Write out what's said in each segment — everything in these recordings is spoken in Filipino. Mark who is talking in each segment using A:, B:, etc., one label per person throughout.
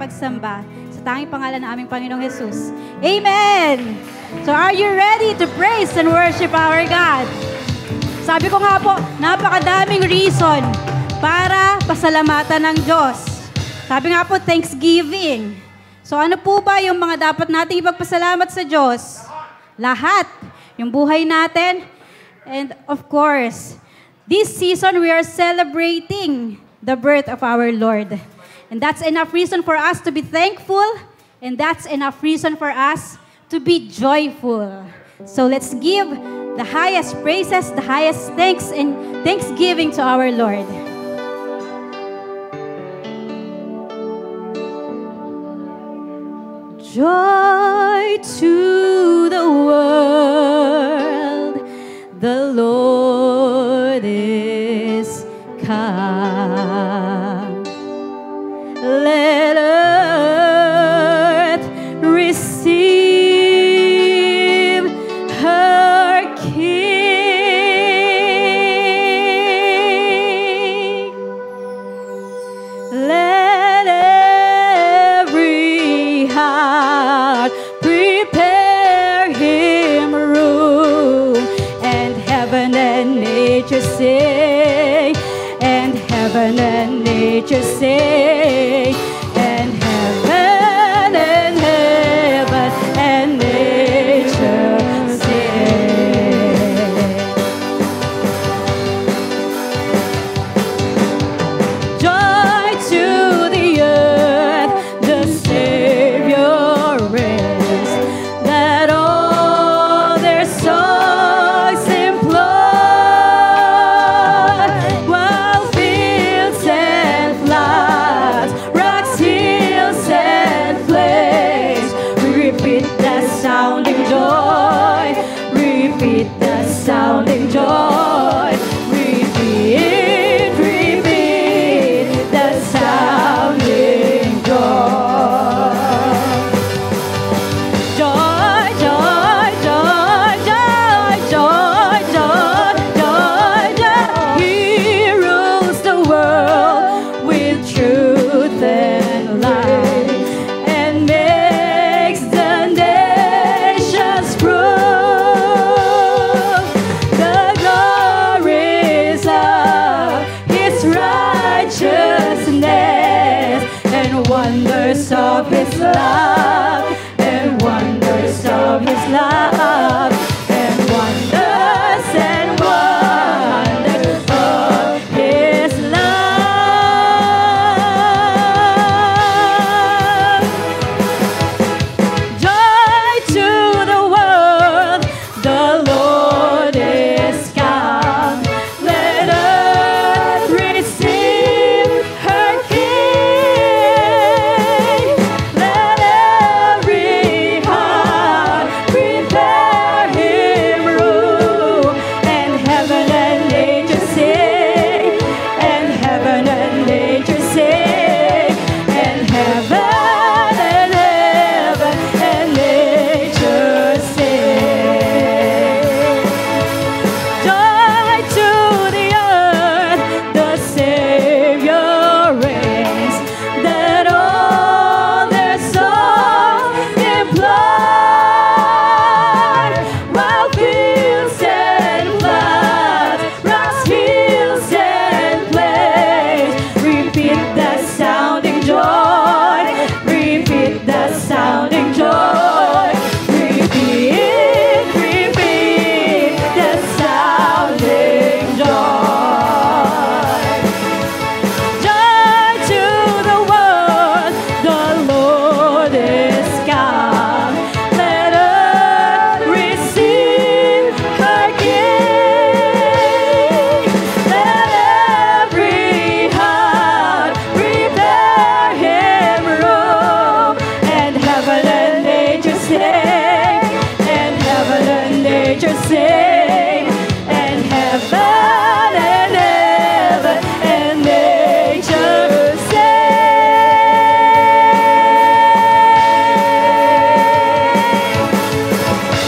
A: pagsamba sa tanging pangalan ng aming Panginoong Jesus. Amen! So are you ready to praise and worship our God? Sabi ko nga po, napakadaming reason para pasalamatan ng Diyos. Sabi nga po, Thanksgiving. So ano po ba yung mga dapat nating ipagpasalamat sa Diyos? Lahat. Yung buhay natin. And of course, this season we are celebrating the birth of our Lord. And that's enough reason for us to be thankful, and that's enough reason for us to be joyful. So let's give the highest praises, the highest thanks and thanksgiving to our Lord. Joy to the world, the Lord is come. Let earth receive her King. Let every heart prepare him room, and heaven and nature sing, and heaven and nature sing, and heaven and heaven and nature sing. Joy to the earth, the Savior reigns, that all their songs employ, while fields and floods, rocks, hills and plains, repeat the sounding joy, repeat the sounding joy, repeat, repeat the sounding joy. Joy, joy, joy, joy, joy, joy, joy, joy. He rules the world with truth and light, and makes the nations prove the glories of his righteousness, and wonders of his love, and wonders of his love, and wonders of his love. Joy to the world, the Lord is come. Let earth receive her King. Let every heart prepare him room, and heaven and nature sing, and heaven and nature sing, and heaven and nature sing. Joy to the earth, the Savior reigns, that all their songs employ, while fields and floods, rocks, hills and plains, repeat the sounding joy, repeat the sounding joy, repeat, repeat the sounding joy. Joy to the world, the Lord is come. Let earth receive her King. Let every heart prepare him room, and heaven and nature sing, and heaven and nature sing, and heaven and nature sing.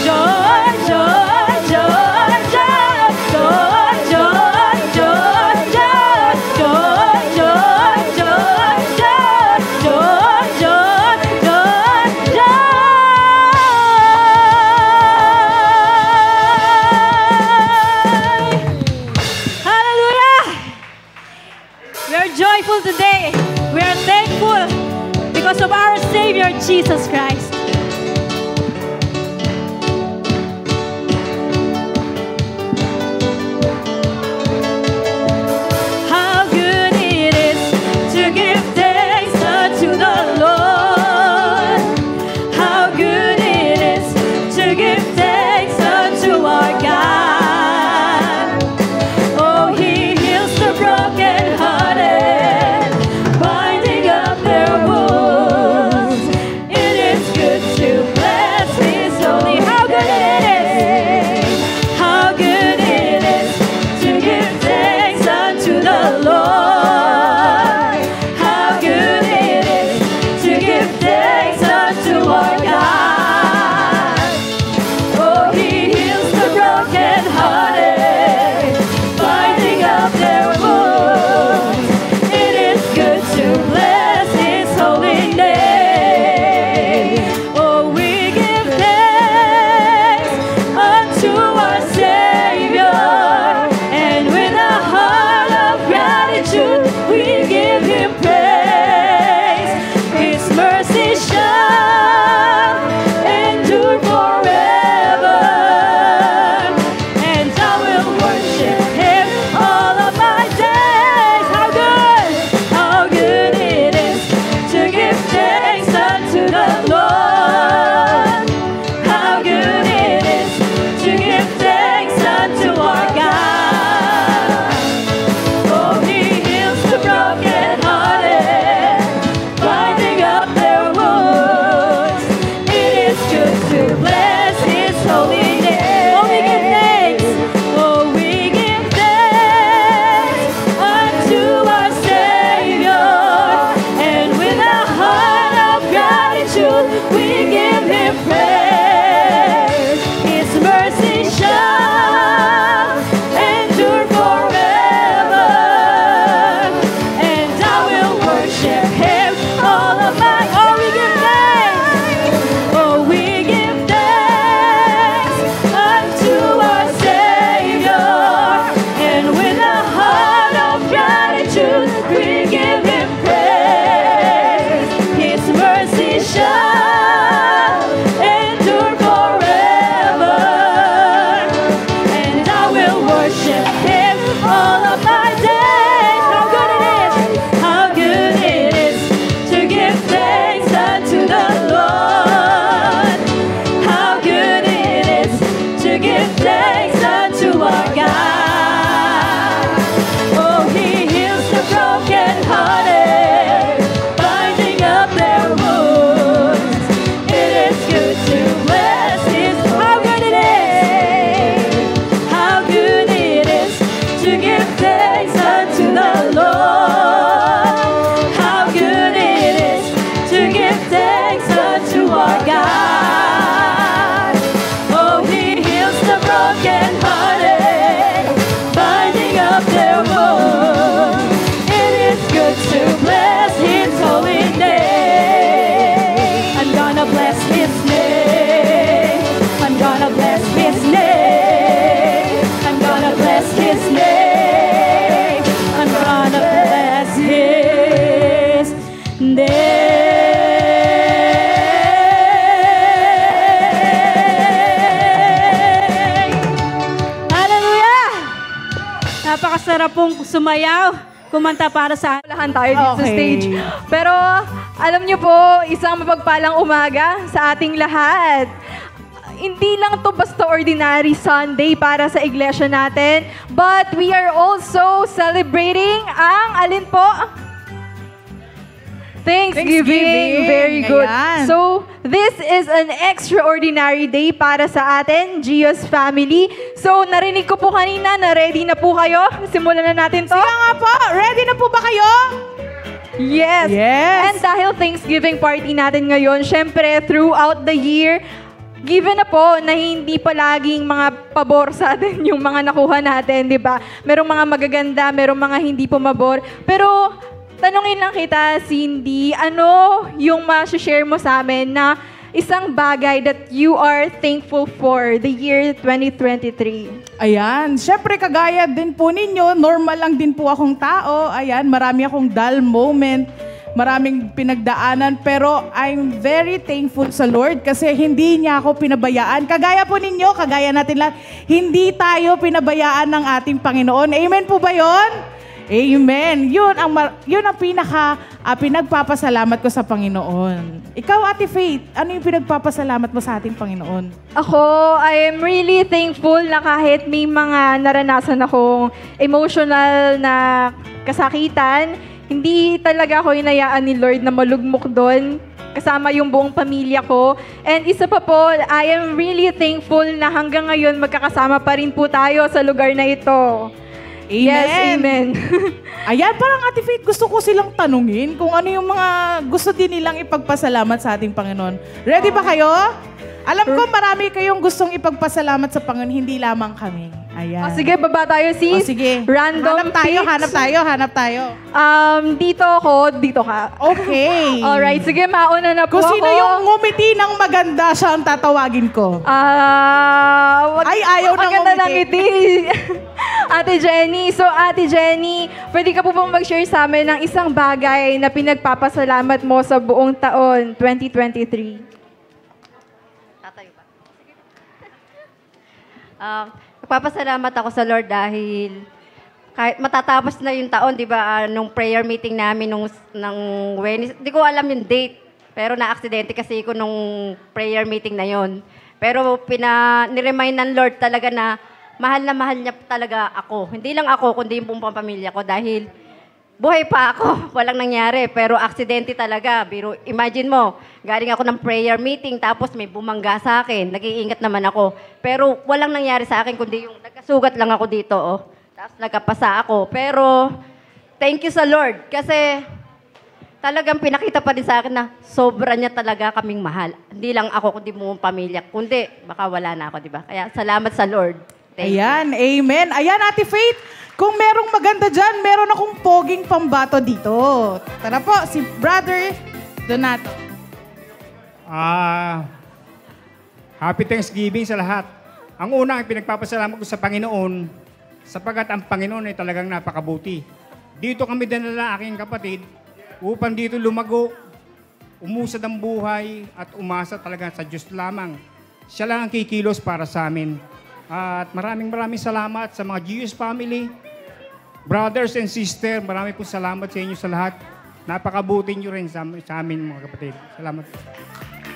A: Joy, joy, joy, joy, joy, joy, joy, joy, joy, joy, joy, joy, joy, joy, joy, Savior, Jesus Christ. How good it is to give thanks unto the Lord. How good it is to give thanks unto our God. Oh, He heals the brokenhearted, binding up their wounds. It is good to bless His holy. How good it is! How good it is to give thanks unto the Lord. How good it is to give thanks unto our God. Oh, He heals the brokenhearted, binding up their wounds. It is good to bless His holy name. Oh, we give thanks unto our Savior, and with a heart of gratitude, we give Him praise. His mercy shall endure forever, and I will worship Him all of my days. How good it is to give thanks unto the Lord. How good it is to give thanks unto our God. Oh, He heals the brokenhearted, binding up their wounds. It is good to bless His holy name. Oh, we give thanks. Oh, we give thanks unto our Savior, and with a heart of gratitude, we give Him praise. His mercy shall endure forever, and I will worship Him all of my. Oh, we give thanks. Oh, we give thanks unto our Savior, and with a heart of gratitude, we give Him praise. His mercy shall endure forever, and I will worship Him all of my days. How good it is! How good it is to give thanks unto the Lord. How good it is to give thanks unto our God. Oh, He heals the brokenhearted, binding up their wounds. It is good to bless His. How good it is! How good it is to give thanks unto the Lord. How good it is to give thanks unto our God. Oh, He heals the brokenhearted, binding up their wounds. It is good to bless His holy name. I'm gonna bless His name. I'm gonna bless His name. I'm gonna bless His name. I'm gonna bless His name. Hallelujah! Napakasarap pong sumayaw, kumanta para sa
B: Lahan tayo dito sa stage. Pero alam niyo po, isang mapagpalang umaga sa ating lahat. Hindi lang to basta ordinary Sunday para sa iglesia natin, but we are also celebrating ang alin po? Thanksgiving. Very good.
C: Ayan.
B: So, this is an extraordinary day para sa atin, Gios family. So, narinig ko po kanina na ready na po kayo. Simulan na natin to.
C: Sige nga po, ready na po ba kayo?
B: Yes.
C: Yes.
B: And dahil Thanksgiving party natin ngayon, syempre throughout the year, given na po na hindi palaging mga pabor sa atin yung mga nakuha natin, di ba? Merong mga magaganda, merong mga hindi pumabor. Pero tanungin lang kita, Cindy, ano yung ma-share mo sa amin na isang bagay that you are thankful for the year 2023?
C: Ayan, syempre kagaya din po ninyo, normal lang din po akong tao. Ayan, marami akong dull moment. maraming pinagdaanan, pero I'm very thankful sa Lord kasi hindi niya ako pinabayaan. Kagaya po ninyo, kagaya natin lahat, hindi tayo pinabayaan ng ating Panginoon. Amen po ba yun? Amen. Yun ang pinagpapasalamat ko sa Panginoon. Ikaw, Ate Faith, ano yung pinagpapasalamat mo sa ating Panginoon?
B: Ako, I am really thankful na kahit may mga naranasan akong emotional na kasakitan, hindi talaga ako hinayaan ni Lord na malugmok doon kasama yung buong pamilya ko. And isa pa po, I am really thankful na hanggang ngayon magkakasama pa rin po tayo sa lugar na ito.
C: Amen.
B: Yes, amen.
C: Ayan, parang Ate Faith, gusto ko silang tanungin kung ano yung mga gusto din nilang ipagpasalamat sa ating Panginoon. Ready ba kayo? Alam ko marami kayong gustong ipagpasalamat sa Panginoon, hindi lamang kami. Ayan.
B: Sige, baba tayo, sis.
C: Sige.
B: Random
C: Hanap tayo.
B: Dito ka.
C: Okay.
B: Alright, sige, mauna na po
C: Kung
B: ako.
C: sino yung ngumiti ng maganda, siya ang tatawagin ko. Ayaw nang
B: maganda
C: ngumiti.
B: ng ngiti. Ate Jenny. So, Ate Jenny, pwede ka po bang mag-share sa amin ng isang bagay na pinagpapasalamat mo sa buong taon, 2023?
D: Tatayo ba? Nagpapasalamat ako sa Lord dahil kahit matatapos na yung taon, di ba, nung prayer meeting namin nung Wednesday, di ko alam yung date, pero na-aksidente kasi ko nung prayer meeting na yon. Pero niremind ng Lord talaga na mahal niya talaga ako. Hindi lang ako, kundi yung buong pamilya ko dahil buhay pa ako, walang nangyari, pero aksidente talaga. Pero imagine mo, galing ako ng prayer meeting, tapos may bumangga sa akin, nag-iingat naman ako. Pero walang nangyari sa akin, kundi yung nagkasugat lang ako dito, oh. Tapos nagkapasa ako. Pero thank you sa Lord, kasi talagang pinakita pa din sa akin na sobra niya talaga kaming mahal. Hindi lang ako, kundi buong pamilya. Kundi, baka wala na ako, di ba? Kaya salamat sa Lord. Thank you.
C: Ayan, amen. Ayan, Ate Faith, kung merong maganda dyan, meron akong poging pambato dito. Tara po, si Brother Donato.
E: Happy Thanksgiving sa lahat. Ang una, ang pinagpapasalamat ko sa Panginoon, sapagat ang Panginoon ay talagang napakabuti. Dito kami dinala aking kapatid, upang dito lumago, umusad ang buhay, at umasa talaga sa Diyos lamang. Siya lang ang kikilos para sa amin. At maraming salamat sa mga GS family, brothers and sister. Maraming po salamat sa inyo sa lahat. Napakabuti nyo rin sa amin, mga kapatid. Salamat.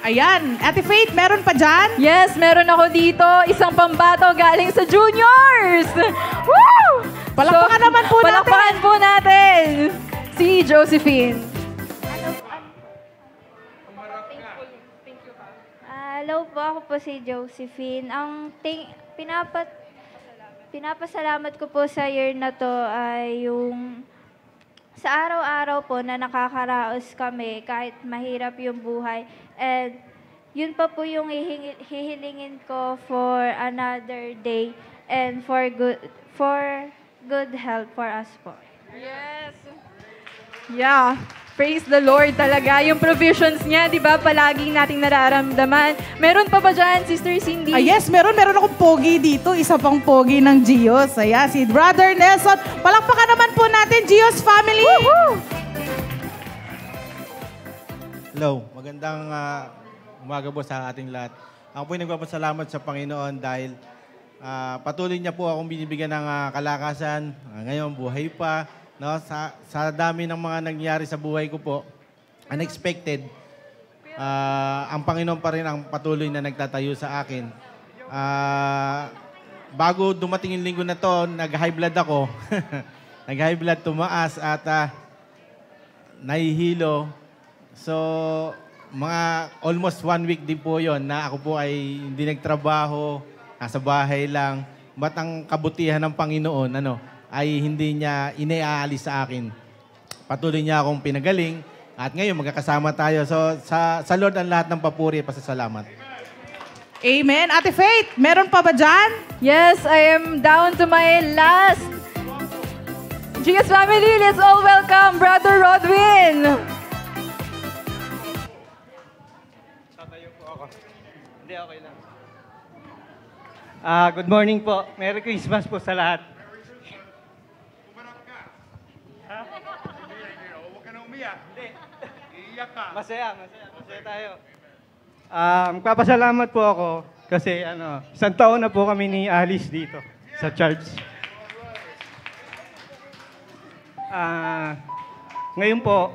C: Ayan, Ate Faith, meron pa dyan?
B: Yes, meron ako dito. Isang pambato galing sa juniors! Woo!
C: Palakpakan naman po natin.
B: Palakpakan po natin si Josephine.
F: Hello po, ako po si Josephine. Ang pinapasalamat ko po sa year na to ay yung sa araw-araw po na nakakaraos kami kahit mahirap yung buhay. And yun pa po yung hihilingin ko for another day and for good health for us po.
B: Yes. Yeah. Praise the Lord talaga. Yung provisions niya, di ba, palaging nating nararamdaman. Meron pa ba dyan, Sister Cindy?
C: Yes, meron akong pogi dito. Isa pang pogi ng Gios. Ayan, si Brother Nelson. Palakpakan naman po natin, Gios family.
B: Woohoo!
G: Hello, magandang umaga po sa ating lahat. Ako po ay nagpapasalamat sa Panginoon dahil patuloy niya po akong binibigyan ng kalakasan. Ngayon, buhay pa. No, sa dami ng mga nangyari sa buhay ko po, unexpected, ang Panginoon pa rin ang patuloy na nagtatayo sa akin. Bago dumating yung linggo na to, nag-high blood ako. Nag-high blood, tumaas at nahihilo. So, mga almost 1 week din po yon na ako po ay hindi nagtrabaho, nasa bahay lang. Ba't ang kabutihan ng Panginoon, ay hindi niya iniaalis sa akin. Patuloy niya akong pinagaling at ngayon magkakasama tayo. So sa Lord ang lahat ng papuri at pasasalamat.
C: Amen. Ate Faith, meron pa ba dyan?
B: Yes, I am down to my last. GS family, let's all welcome Brother Rodwin.
H: Tatayo po ako. Hindi, okay lang. Good morning po. Merry Christmas po sa lahat. Masaya tayo. Magpapasalamat po ako kasi isang taon na po kami ni Alice dito sa church. Ngayon po,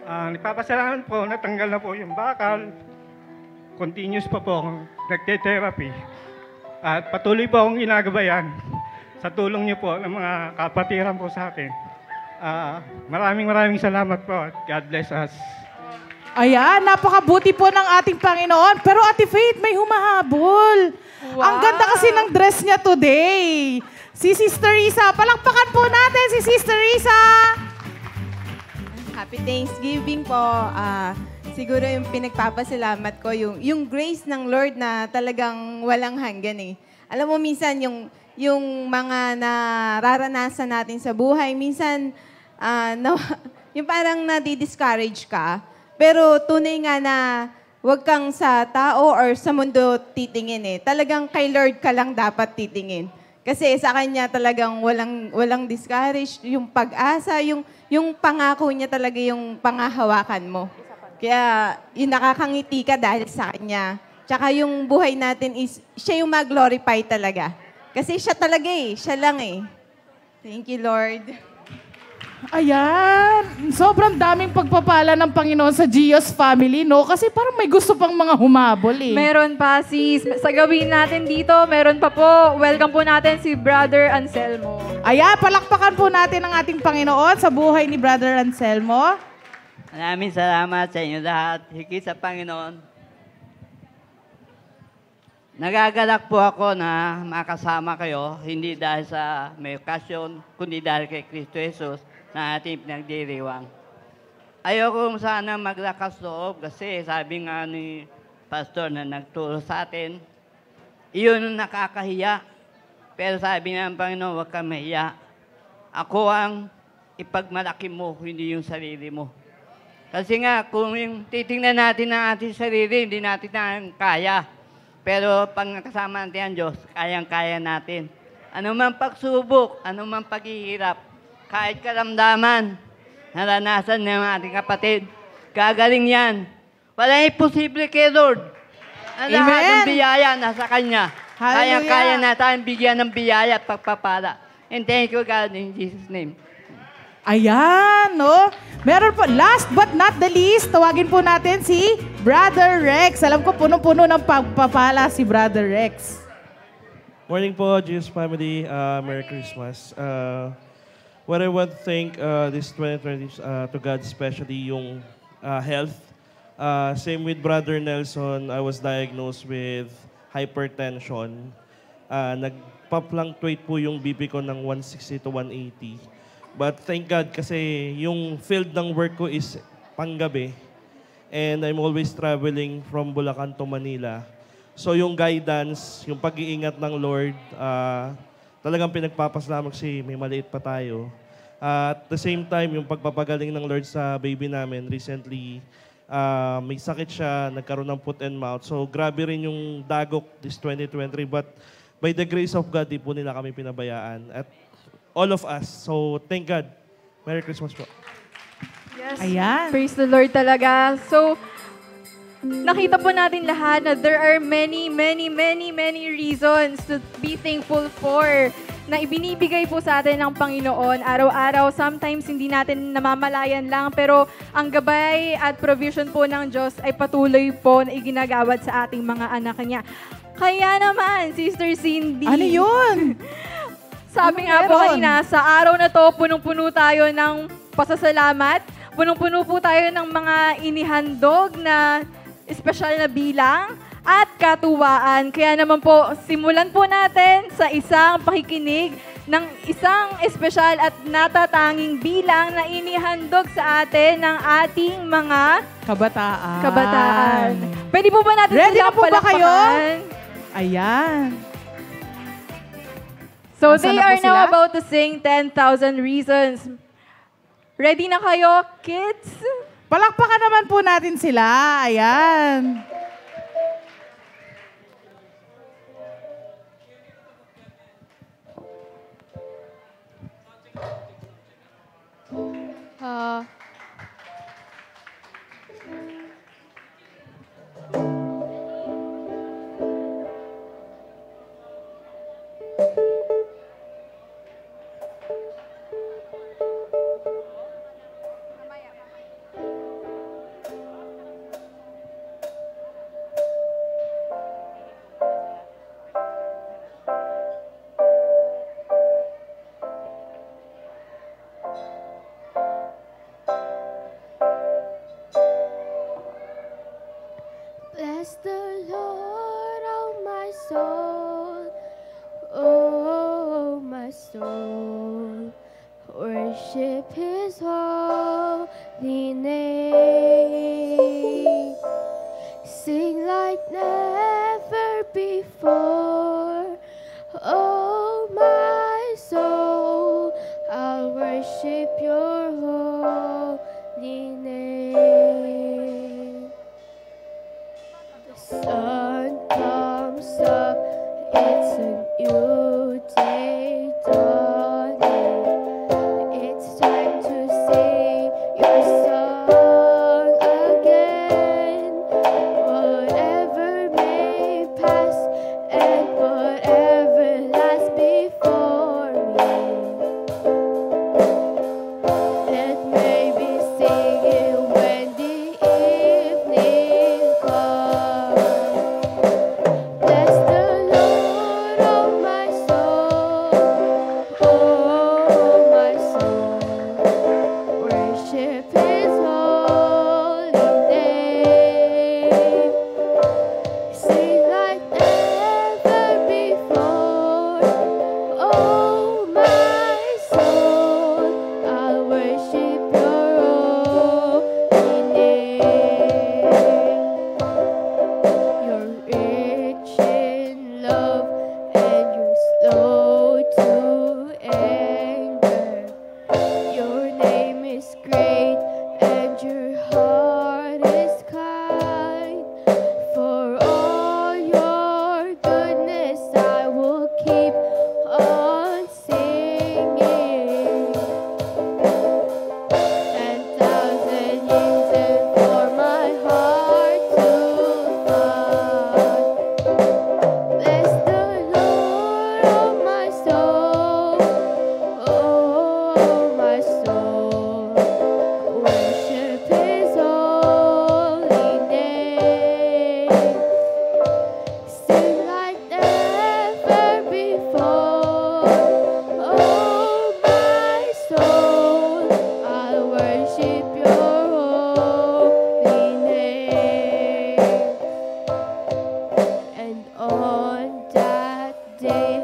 H: nagpapasalamat po, natanggal na po yung bakal. Continuous pa po akong nagte-therapy. At patuloy po akong ginagabayan sa tulong niyo po ng mga kapatiran po sa akin. Maraming salamat po. God bless us.
C: Ayan, napakabuti po ng ating Panginoon. Pero Ate Faith, may humahabol.
B: Wow.
C: Ang ganda kasi ng dress niya today. Si Sister Risa. Palakpakan po natin si Sister Risa.
I: Happy Thanksgiving po. Siguro yung pinagpapasalamat ko, yung grace ng Lord na talagang walang hanggan eh. Alam mo, minsan yung mga nararanasan natin sa buhay, minsan yung parang nadi-discourage ka. Pero tunay nga na huwag kang sa tao or sa mundo titingin eh. Talagang kay Lord ka lang dapat titingin. Kasi sa Kanya talagang walang discourage, yung pag-asa, yung pangako niya talaga yung pangahawakan mo. Kaya yung nakakangiti ka dahil sa Kanya. Tsaka yung buhay natin is, siya yung mag-glorify talaga. Kasi siya talaga eh, siya lang eh. Thank you, Lord.
C: Ayan, sobrang daming pagpapala ng Panginoon sa Gios family, no? Kasi parang may gusto pang mga humabol eh.
B: Meron pa, sis. Sa gawin natin dito, meron pa po. Welcome po natin si Brother Anselmo.
C: Ayan, palakpakan po natin ang ating Panginoon sa buhay ni Brother Anselmo.
J: Maraming salamat sa inyo lahat. Higit sa Panginoon. Nagagalak po ako na makasama kayo, hindi dahil sa may okasyon, kundi dahil kay Kristo Jesus na ating pinagdiriwang. Ayoko sana maglakas loob kasi sabi nga ni Pastor na nagturo sa atin, iyon ang nakakahiya. Pero sabi nga ng Panginoon, huwag kang mahiya. Ako ang ipagmalaki mo, hindi yung sarili mo. Kasi nga, kung yung titingnan natin ang ating sarili, hindi natin na kaya. Pero pag nakasama natin ang Diyos, kayang-kaya natin. Ano man pagsubok, ano man paghihirap, kahit karamdaman, naranasan ng ating kapatid, gagaling yan. Walang imposible kay Lord. Ang lahat ng biyaya nasa Kanya. Kaya-kaya na tayong bigyan ng biyaya at pagpapala. And thank you, God, in Jesus' name.
C: Ayan, no? Meron po, last but not the least, tawagin po natin si Brother Rex. Alam ko, puno-puno ng pagpapala si Brother Rex.
K: Morning po, Jesus family. Merry Christmas. What I want to thank this 2020 to God, especially yung health. Same with Brother Nelson, I was diagnosed with hypertension. Nagpa-fluctuate po yung BP ko ng 160 to 180. But thank God kasi yung field ng work ko is panggabi. And I'm always traveling from Bulacan to Manila. So yung guidance, yung pag-iingat ng Lord, talagang pinagpapasalamat kasi may maliit pa tayo. At the same time, yung pagpapagaling ng Lord sa baby namin, recently, may sakit siya, nagkaroon ng foot and mouth. So grabe rin yung dagok this 2023. But by the grace of God, di po nila kami pinabayaan. At all of us. So thank God. Merry Christmas po.
B: Yes.
C: Ayan.
B: Praise the Lord talaga. So, nakita po natin lahat na there are many reasons to be thankful for na ibinibigay po sa atin ng Panginoon araw-araw. Sometimes hindi natin namamalayan lang, pero ang gabay at provision po ng Diyos ay patuloy po na iginagawad sa ating mga anak niya. Kaya naman, Sister Cindy.
C: Ano yun?
B: Sabi nga po kanina, sa araw na to, punong-puno tayo ng pasasalamat. Punong-puno po tayo ng mga inihandog na espesyal na bilang at katuwaan. Kaya naman po, simulan po natin sa isang pakikinig ng isang espesyal at natatanging bilang na inihandog sa atin ng ating mga kabataan. Pwede po ba natin
C: Ready na
B: silang
C: po ba kayo?
B: palakpakan?
C: Ayan.
B: So
C: Nasaan
B: they
C: na po
B: are now
C: sila?
B: about to sing 10,000 Reasons. Ready na kayo, kids?
C: Palakpakan naman po natin sila. Ayan.
L: worship His holy name. Sing like never before. Oh, my soul, I'll worship your holy name. The sun comes up, it's a new day dawning. It's time to sing your song again. Whatever may pass and whatever lies before me, let me be singing when the evening comes. Bless the Lord, oh my soul, oh my soul. Worship His holy name. Sing like never before. Oh my soul, I'll worship your holy name. You're rich in love and you're slow to anger. Your name is great and your heart is kind. For all your goodness, I will keep on singing. 10,000 years and for my heart to find. Bless the Lord, oh my soul, oh my soul. Worship His holy name. Sing like never before. Oh my soul, I'll worship your holy name. And on that day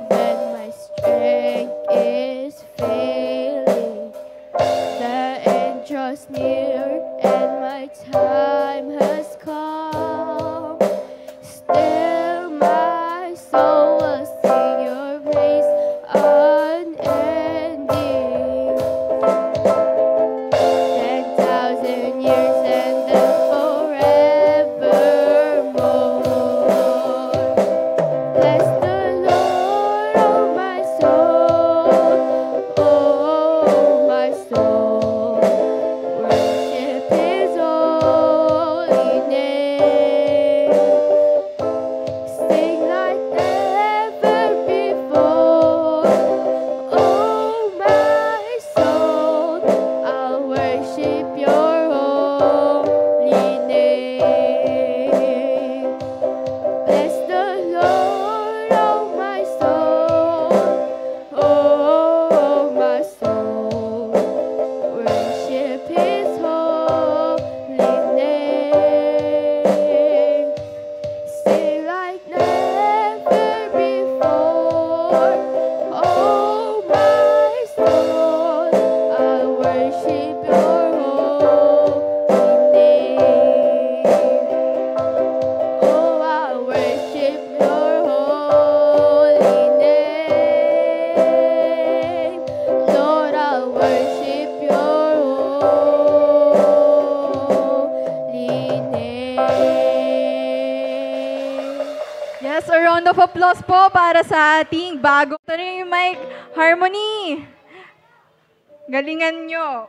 L: when my strength is failing, the end draws near and my time has come. Still my soul will sing your praise unending. 10,000 years and then forevermore. Bless the Lord, oh my soul, oh my soul. Worship His holy name. Sing like never before. Oh my soul, I'll worship your holy name. Bless the Lord, oh my soul, oh my soul. Worship His holy name. Sing like never before. Oh my soul, I'll worship your holy name. Oh, I'll worship your holy name. Lord, I'll worship your holy name.
B: Yes, a round of applause po para sa ating bago. Ito na yung mic harmony. Galingan nyo.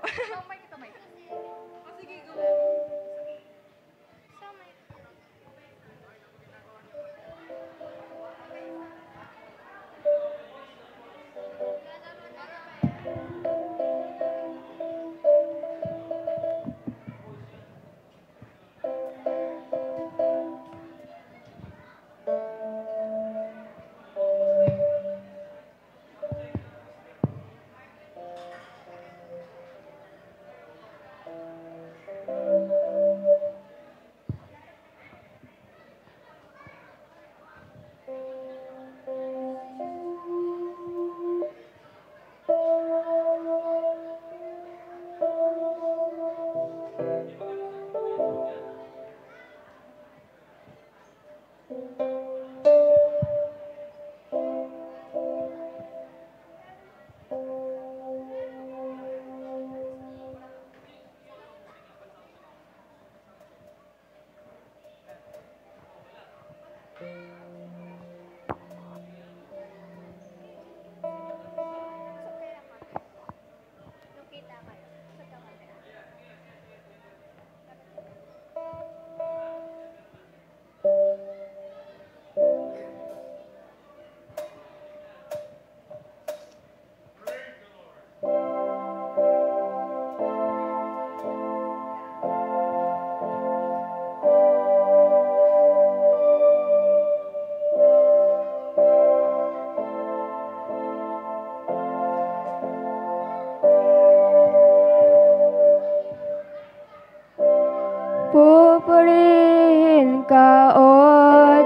L: Pupurihin ka, O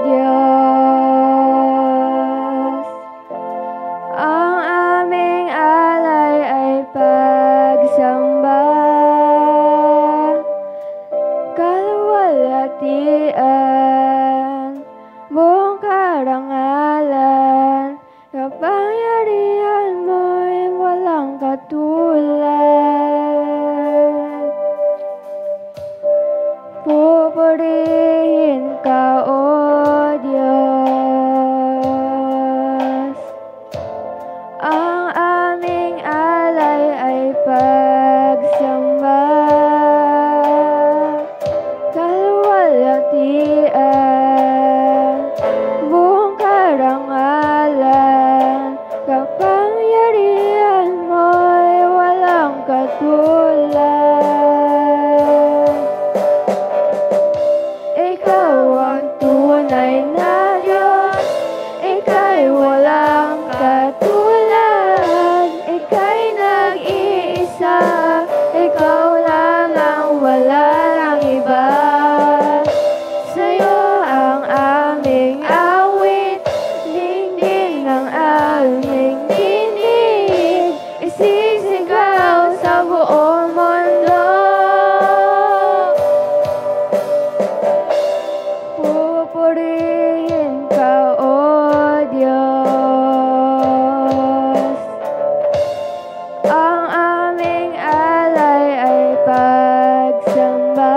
L: Diyos. Ang aming alay ay pagsamba. Kaluwalhatian, buong karangalan, kapangyarihan mo'y walang katulad. Pupurihin ka, O Diyos. Ang aming alay ay pagsamba. Kaluwalhatian, buong karangalan, kapangyarihan mo'y walang katulad. Ikaw ang tunay na Diyos, ika'y walang katulad. Ika'y nag-iisa, ikaw lang ang wala ng iba. Sa'yo ang aming awit, dinggin ng aming tinig, isisigaw sa buong mundo. Pupurihin ka, O Diyos. Ang aming alay ay pagsamba.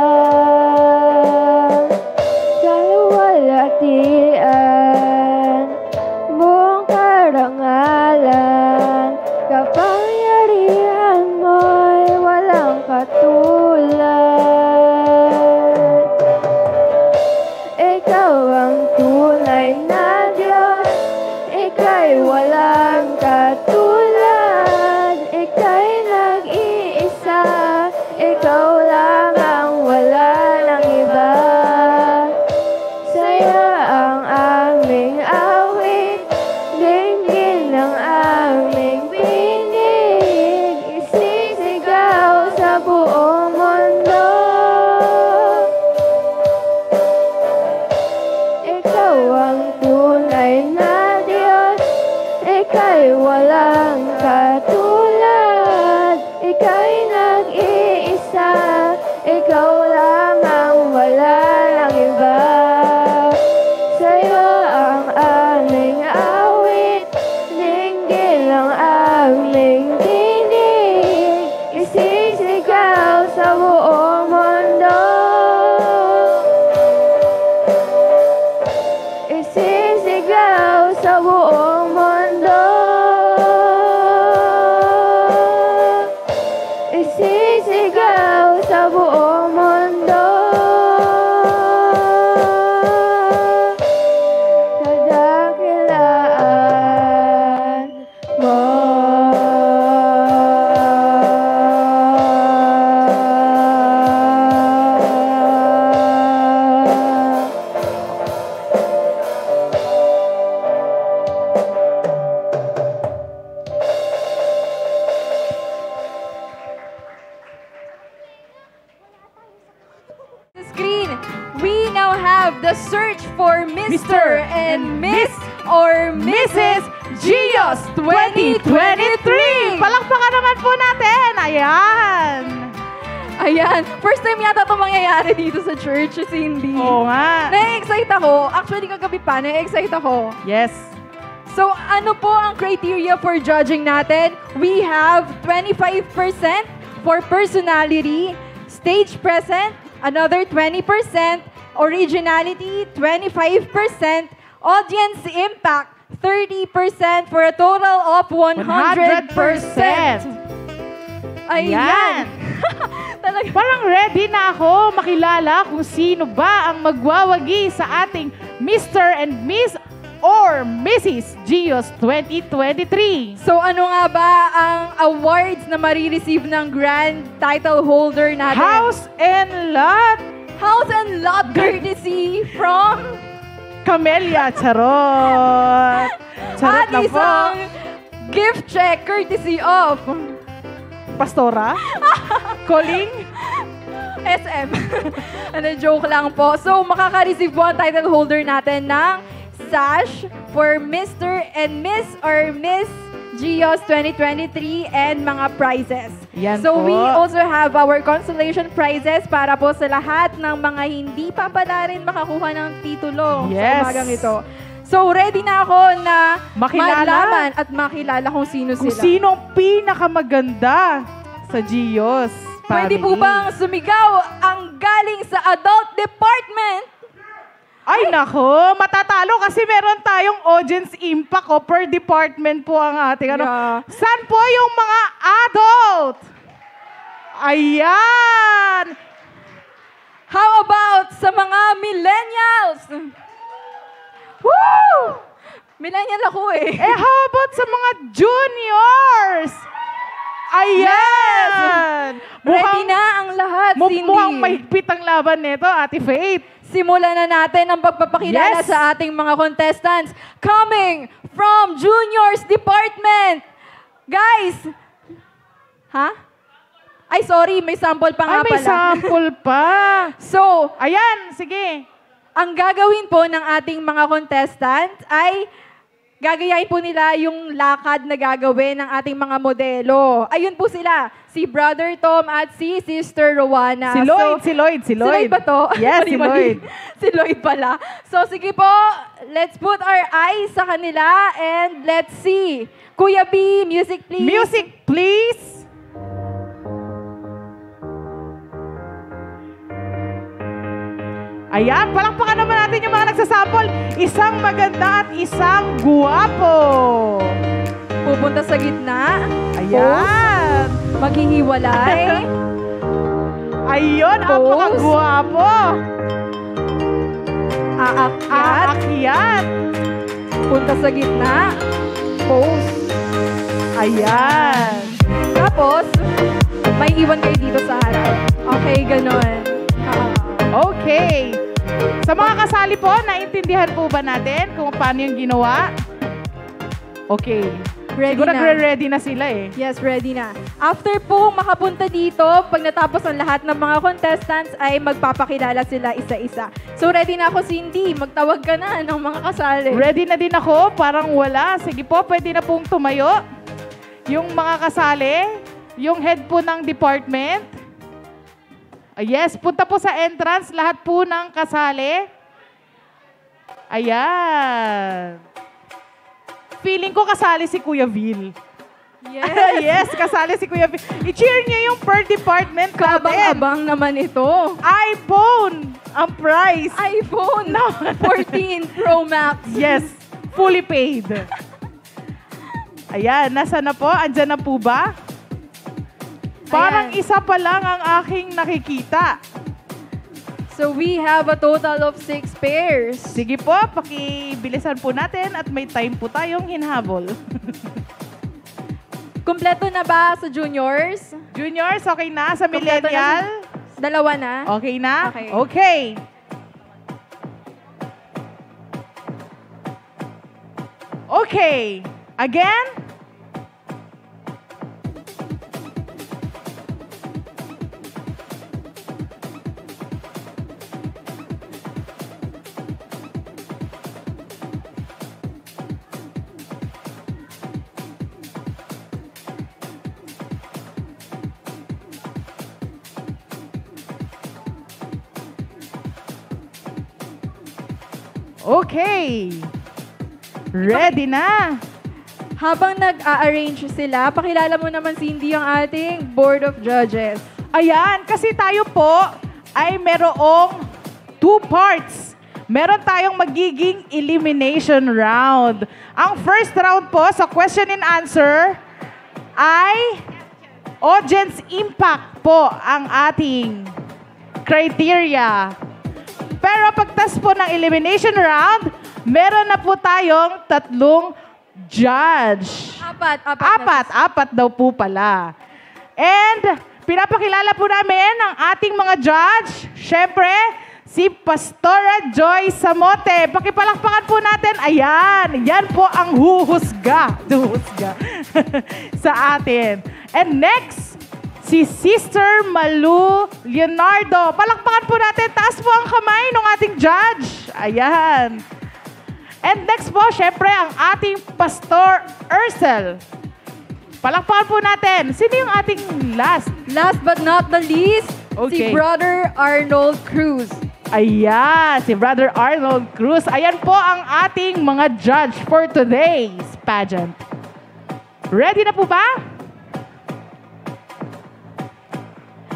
L: Kaluwalhatian, buong karangalan, kapangyarihan mo'y walang katulad. Ikaw ang tunay na Diyos, ika'y walang katulad. Ika'y nag-iisa, ikaw lang ang wala ng iba. Sa'yo ang aming awit, dinggin ng aming tinig, isisigaw sa buong mundo. Ikaw ang tunay na Diyos, ika'y walang katulad. Ika'y nag-iisa, ikaw lang ang wala ng iba. Sa'yo ang aming awit, dinggin ng aming tinig, isisigaw sa buong mundo. Isisigaw sa buong mundo. Isisigaw sa buong mundo. Kadakilaan mo.
B: The screen, we now have the search for Mr. and Miss or Mrs. Gios 2023!
C: Palakpakan naman po natin. Ayan.
B: Ayan, first time yata ito mangyayari dito sa church, si Cindy.
C: Oo nga.
B: Na-excite ako. Actually, kagabi pa, na-excite ako.
C: Yes.
B: So, ano po ang criteria for judging natin? We have 25% for personality, stage present, another 20%, originality, 25%, audience impact, 30% for a total of 100%. Ayan.
C: Talaga. Parang ready na ako makilala kung sino ba ang magwawagi sa ating Mr. and Miss or Mrs. Gios 2023.
B: So ano nga ba ang awards na marireceive ng grand title holder natin?
C: House and Lot.
B: House and Lot courtesy from
C: Camellia. Charot. Charot
B: at
C: na po.
B: isang gift check courtesy of
C: Pastora? Calling?
B: SM. Ano, joke lang po. So, makaka-receive po ang title holder natin ng sash for Mr. and Miss or Miss Gios 2023 and mga prizes.
C: Yan
B: so,
C: po.
B: we also have our consolation prizes para po sa lahat ng mga hindi pa pala rin makakuha ng titulo sa
C: Yes.
B: umagang ito. So, ready na ako na
C: Makilala.
B: malaman at makilala kung sino
C: Kung
B: sila.
C: sino ang pinakamaganda sa Gios
B: Pwede
C: family.
B: po bang sumigaw ang galing sa adult department?
C: Ay, nako, matatalo kasi meron tayong audience impact per department po ang ating ano.
B: Yeah.
C: Saan po yung mga adult? Ayan!
B: How about sa mga millennials? Woo! Millennial ako eh.
C: How about sa mga juniors? Ayan!
B: Ready na ang lahat, Cindy.
C: Mukhang mahigpit ang laban nito, Ate Faith.
B: Simulan na natin ang pagpapakilala
C: Yes.
B: sa ating mga contestants coming from Juniors Department. Guys! Ha? Ay, sorry. May sample pa nga
C: Ay, may
B: pala.
C: sample pa.
B: So,
C: ayan, sige.
B: Ang gagawin po ng ating mga contestant ay gagayahin po nila yung lakad na gagawin ng ating mga modelo. Ayun po sila, si Brother Tom at si Sister Rowana.
C: Si Lloyd.
B: Si Lloyd ba to?
C: Yes, si
B: Mali-mali.
C: Lloyd.
B: Si Lloyd pala. So sige po, let's put our eyes sa kanila and let's see. Kuya B, music please.
C: Music, please. Ayan, palakpakan naman natin yung mga nagsasample. Isang maganda at isang guwapo.
B: Pupunta sa gitna.
C: Ayan.
B: Maghihiwalay.
C: Ayun, napakagwapo.
B: Aakyat. Punta sa gitna. Pose.
C: Ayan.
B: Tapos, may iwan kayo dito sa harap. Okay, ganon.
C: Okay. Sa mga kasali po, naintindihan po ba natin kung paano yung ginawa? Okay.
B: Ready
C: Siguro
B: na.
C: nagre-ready na sila eh.
B: Yes, ready na. After po makapunta dito, pag natapos ang lahat ng mga contestants, ay magpapakilala sila isa-isa. So, ready na ako, Cindy. Magtawag ka na ng mga kasali.
C: Ready na din ako. Parang wala. Sige po, pwede na pong tumayo. Yung mga kasali, yung head po ng department. Yes, punta po sa entrance. Lahat po ng kasali. Ayan. Feeling ko kasali si Kuya Vil.
B: Yes.
C: Yes, kasali si Kuya Vil. I-cheer niyo yung per department natin.
B: Kabang-abang naman ito.
C: iPhone ang price.
B: iPhone 14 Pro Max.
C: Yes, fully paid. Ayan, nasa na po? Andyan na po ba? Parang isa pa lang ang aking nakikita.
B: So we have a total of 6 pairs.
C: Sige po, pakibilisan po natin at may time po tayong hinhabol.
B: Kompleto na ba sa juniors?
C: Juniors, okay na? Sa
B: Kompleto
C: millennial?
B: na dalawa na?
C: Okay na?
B: Okay.
C: Okay. Okay. Again? Okay. Ready na.
B: Habang nag-a-arrange sila, pakilala mo naman, Cindy, ang ating Board of Judges.
C: Ayan, kasi tayo po ay merong 2 parts. Meron tayong magiging elimination round. Ang first round po sa question and answer ay audience impact po ang ating criteria. Pero pagtas po ng elimination round, meron na po tayong 3 judge. Apat daw po pala. And pinapakilala po namin ang ating mga judge. Siyempre, si Pastora Joy Samote. Pakipalakpakan po natin. Ayan, yan po ang huhusga sa atin. And next, si Sister Malu Leonardo. Palakpakan po natin. Taas po ang kamay ng ating judge. Ayan. And next po, syempre, ang ating Pastor Ursel. Palakpakan po natin. Sino yung ating last?
B: Last but not the least,
C: Okay.
B: si Brother Arnold Cruz.
C: Ayan, si Brother Arnold Cruz. Ayan po ang ating mga judge for today's pageant. Ready na po ba?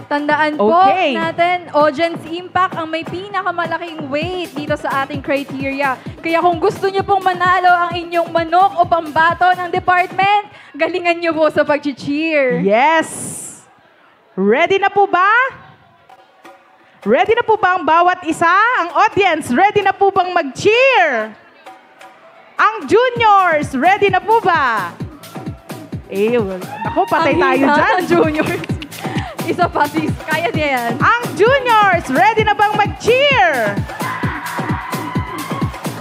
B: Tandaan po
C: Okay.
B: natin, audience impact ang may pinakamalaking weight dito sa ating criteria. Kaya kung gusto nyo pong manalo ang inyong manok o pambato ng department, galingan nyo po sa pag-cheer.
C: Yes! Ready na po ba? Ready na po ba ang bawat isa? Ang audience, ready na po bang mag-cheer? Ang juniors, ready na po ba? Ako, patay
B: Ang
C: tayo
B: hina
C: dyan.
B: ng juniors. Isa pa, sis. Kaya niya yan.
C: Ang juniors, ready na bang mag-cheer?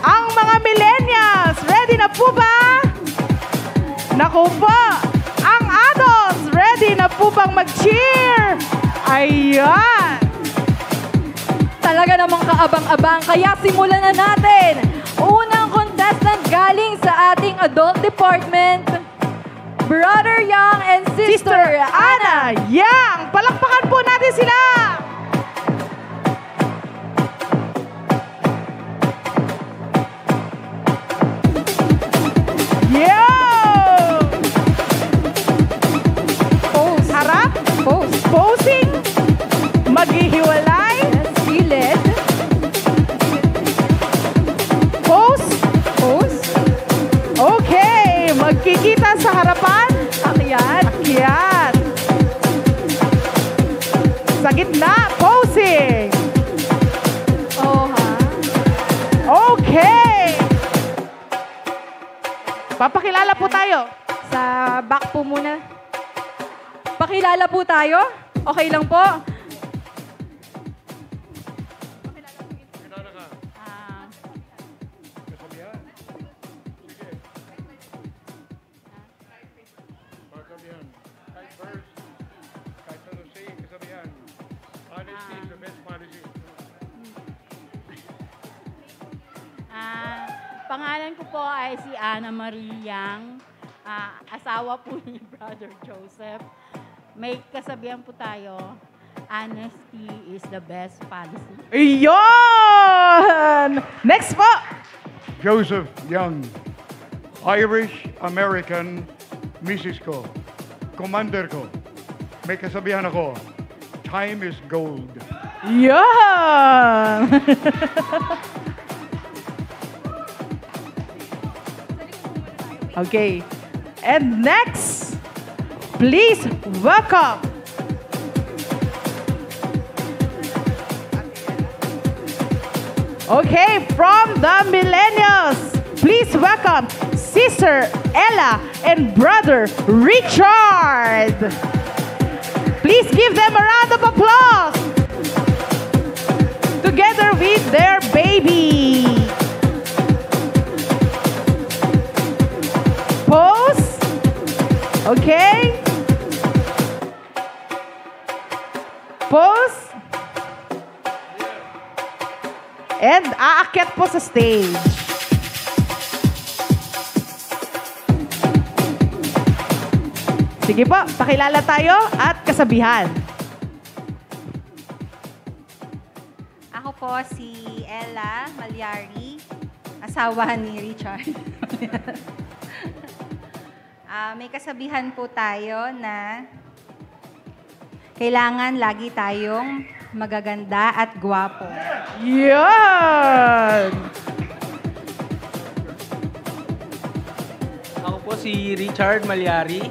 C: Ang mga millennials, ready na po ba? Naku po, ang adults, ready na po bang mag-cheer? Ayan!
B: Talaga namang kaabang-abang, kaya simulan na natin. Unang contestant galing sa ating adult department, Brother Yang and Sister Ana
C: Yang! Palakpakan po natin sila! Yo!
B: Pose.
C: Harap?
B: Pose.
C: Posing? Maghihiwalay?
B: Silid.
C: Pose?
B: Pose.
C: Okay, magkikita sa harapan?
B: Akyat.
C: Akyat. Sa gitna, posing.
B: Oh, ha?
C: Okay. Papakilala po tayo.
B: Sa back po muna. Pakilala po tayo. Okay lang po.
M: Pangalan ko po ay si Ana Marie Yang, asawa po ni Brother Joseph. May kasabihan po tayo, honesty is the best policy.
C: Iyon! Next po!
N: Joseph Young, Irish-American Mrs. ko, commander ko. May kasabihan ako, time is gold.
C: Yan! Okay. And next, please welcome okay, from the millennials, please welcome Sister Ella and Brother Richard. Please give them a round of applause together with their baby. Pose. Okay. Pose. And aakyat po sa stage. Sige po, pakilala tayo at kasabihan.
O: Ako po si Ella Malyari, asawa ni Richard. May kasabihan po tayo na kailangan lagi tayong magaganda at gwapo.
C: Yan!
P: Ako po si Richard Malyari,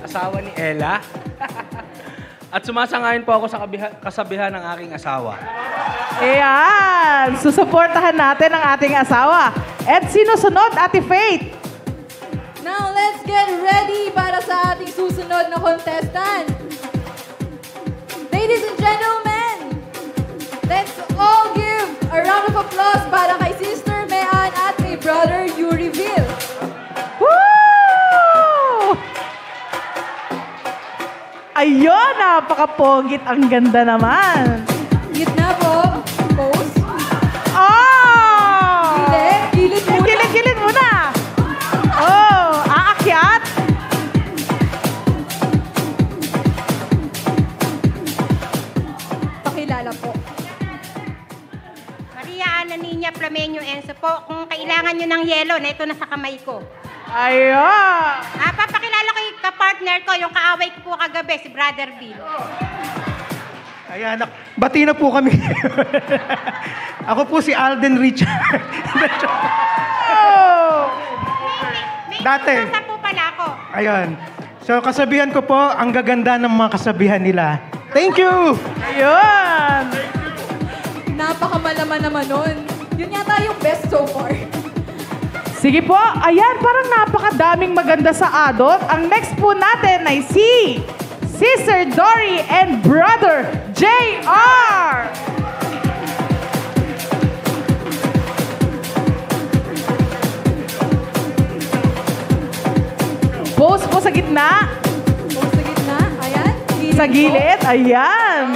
P: asawa ni Ella. At sumasangayon po ako sa kasabihan ng aking asawa.
C: Ayan! Susuportahan natin ang ating asawa. At sinusunod, Ate Faith?
B: Now, let's get ready para sa ating susunod na contestant. Ladies and gentlemen, let's all give a round of applause para kay Sister Mean at kay Brother Yuriville.
C: Woo! Ayun, napaka-pogit. Ang ganda naman.
B: Gitna po. Pose.
C: Oh!
B: Gilid muna.
C: Gilid muna. Oh, aakyat.
B: Pakilala po.
Q: Maria Ana Niña Flamenio Enzo po. Kung kailangan nyo ng yelo, na ito na sa kamay ko.
C: Ayun.
Q: Papakilala ko yung kapartner ko, yung kaaway ko po kagabi, si Brother Bill.
R: Ayan, bati na po kami. Ako po si Alden Richard. Dati.
Q: May po pala ako.
R: Ayun. So, kasabihan ko po, ang gaganda ng mga kasabihan nila. Thank you!
C: Ayun!
B: Napakamalaman naman nun. Yun yata yung best so far.
C: Sige po, ayan, parang napakadaming maganda sa adult. Ang next po natin ay si Sister Dory and Brother JR! Pose po sa gitna.
B: Pose sa gitna. Ayan.
C: Sa gilid. Ayan.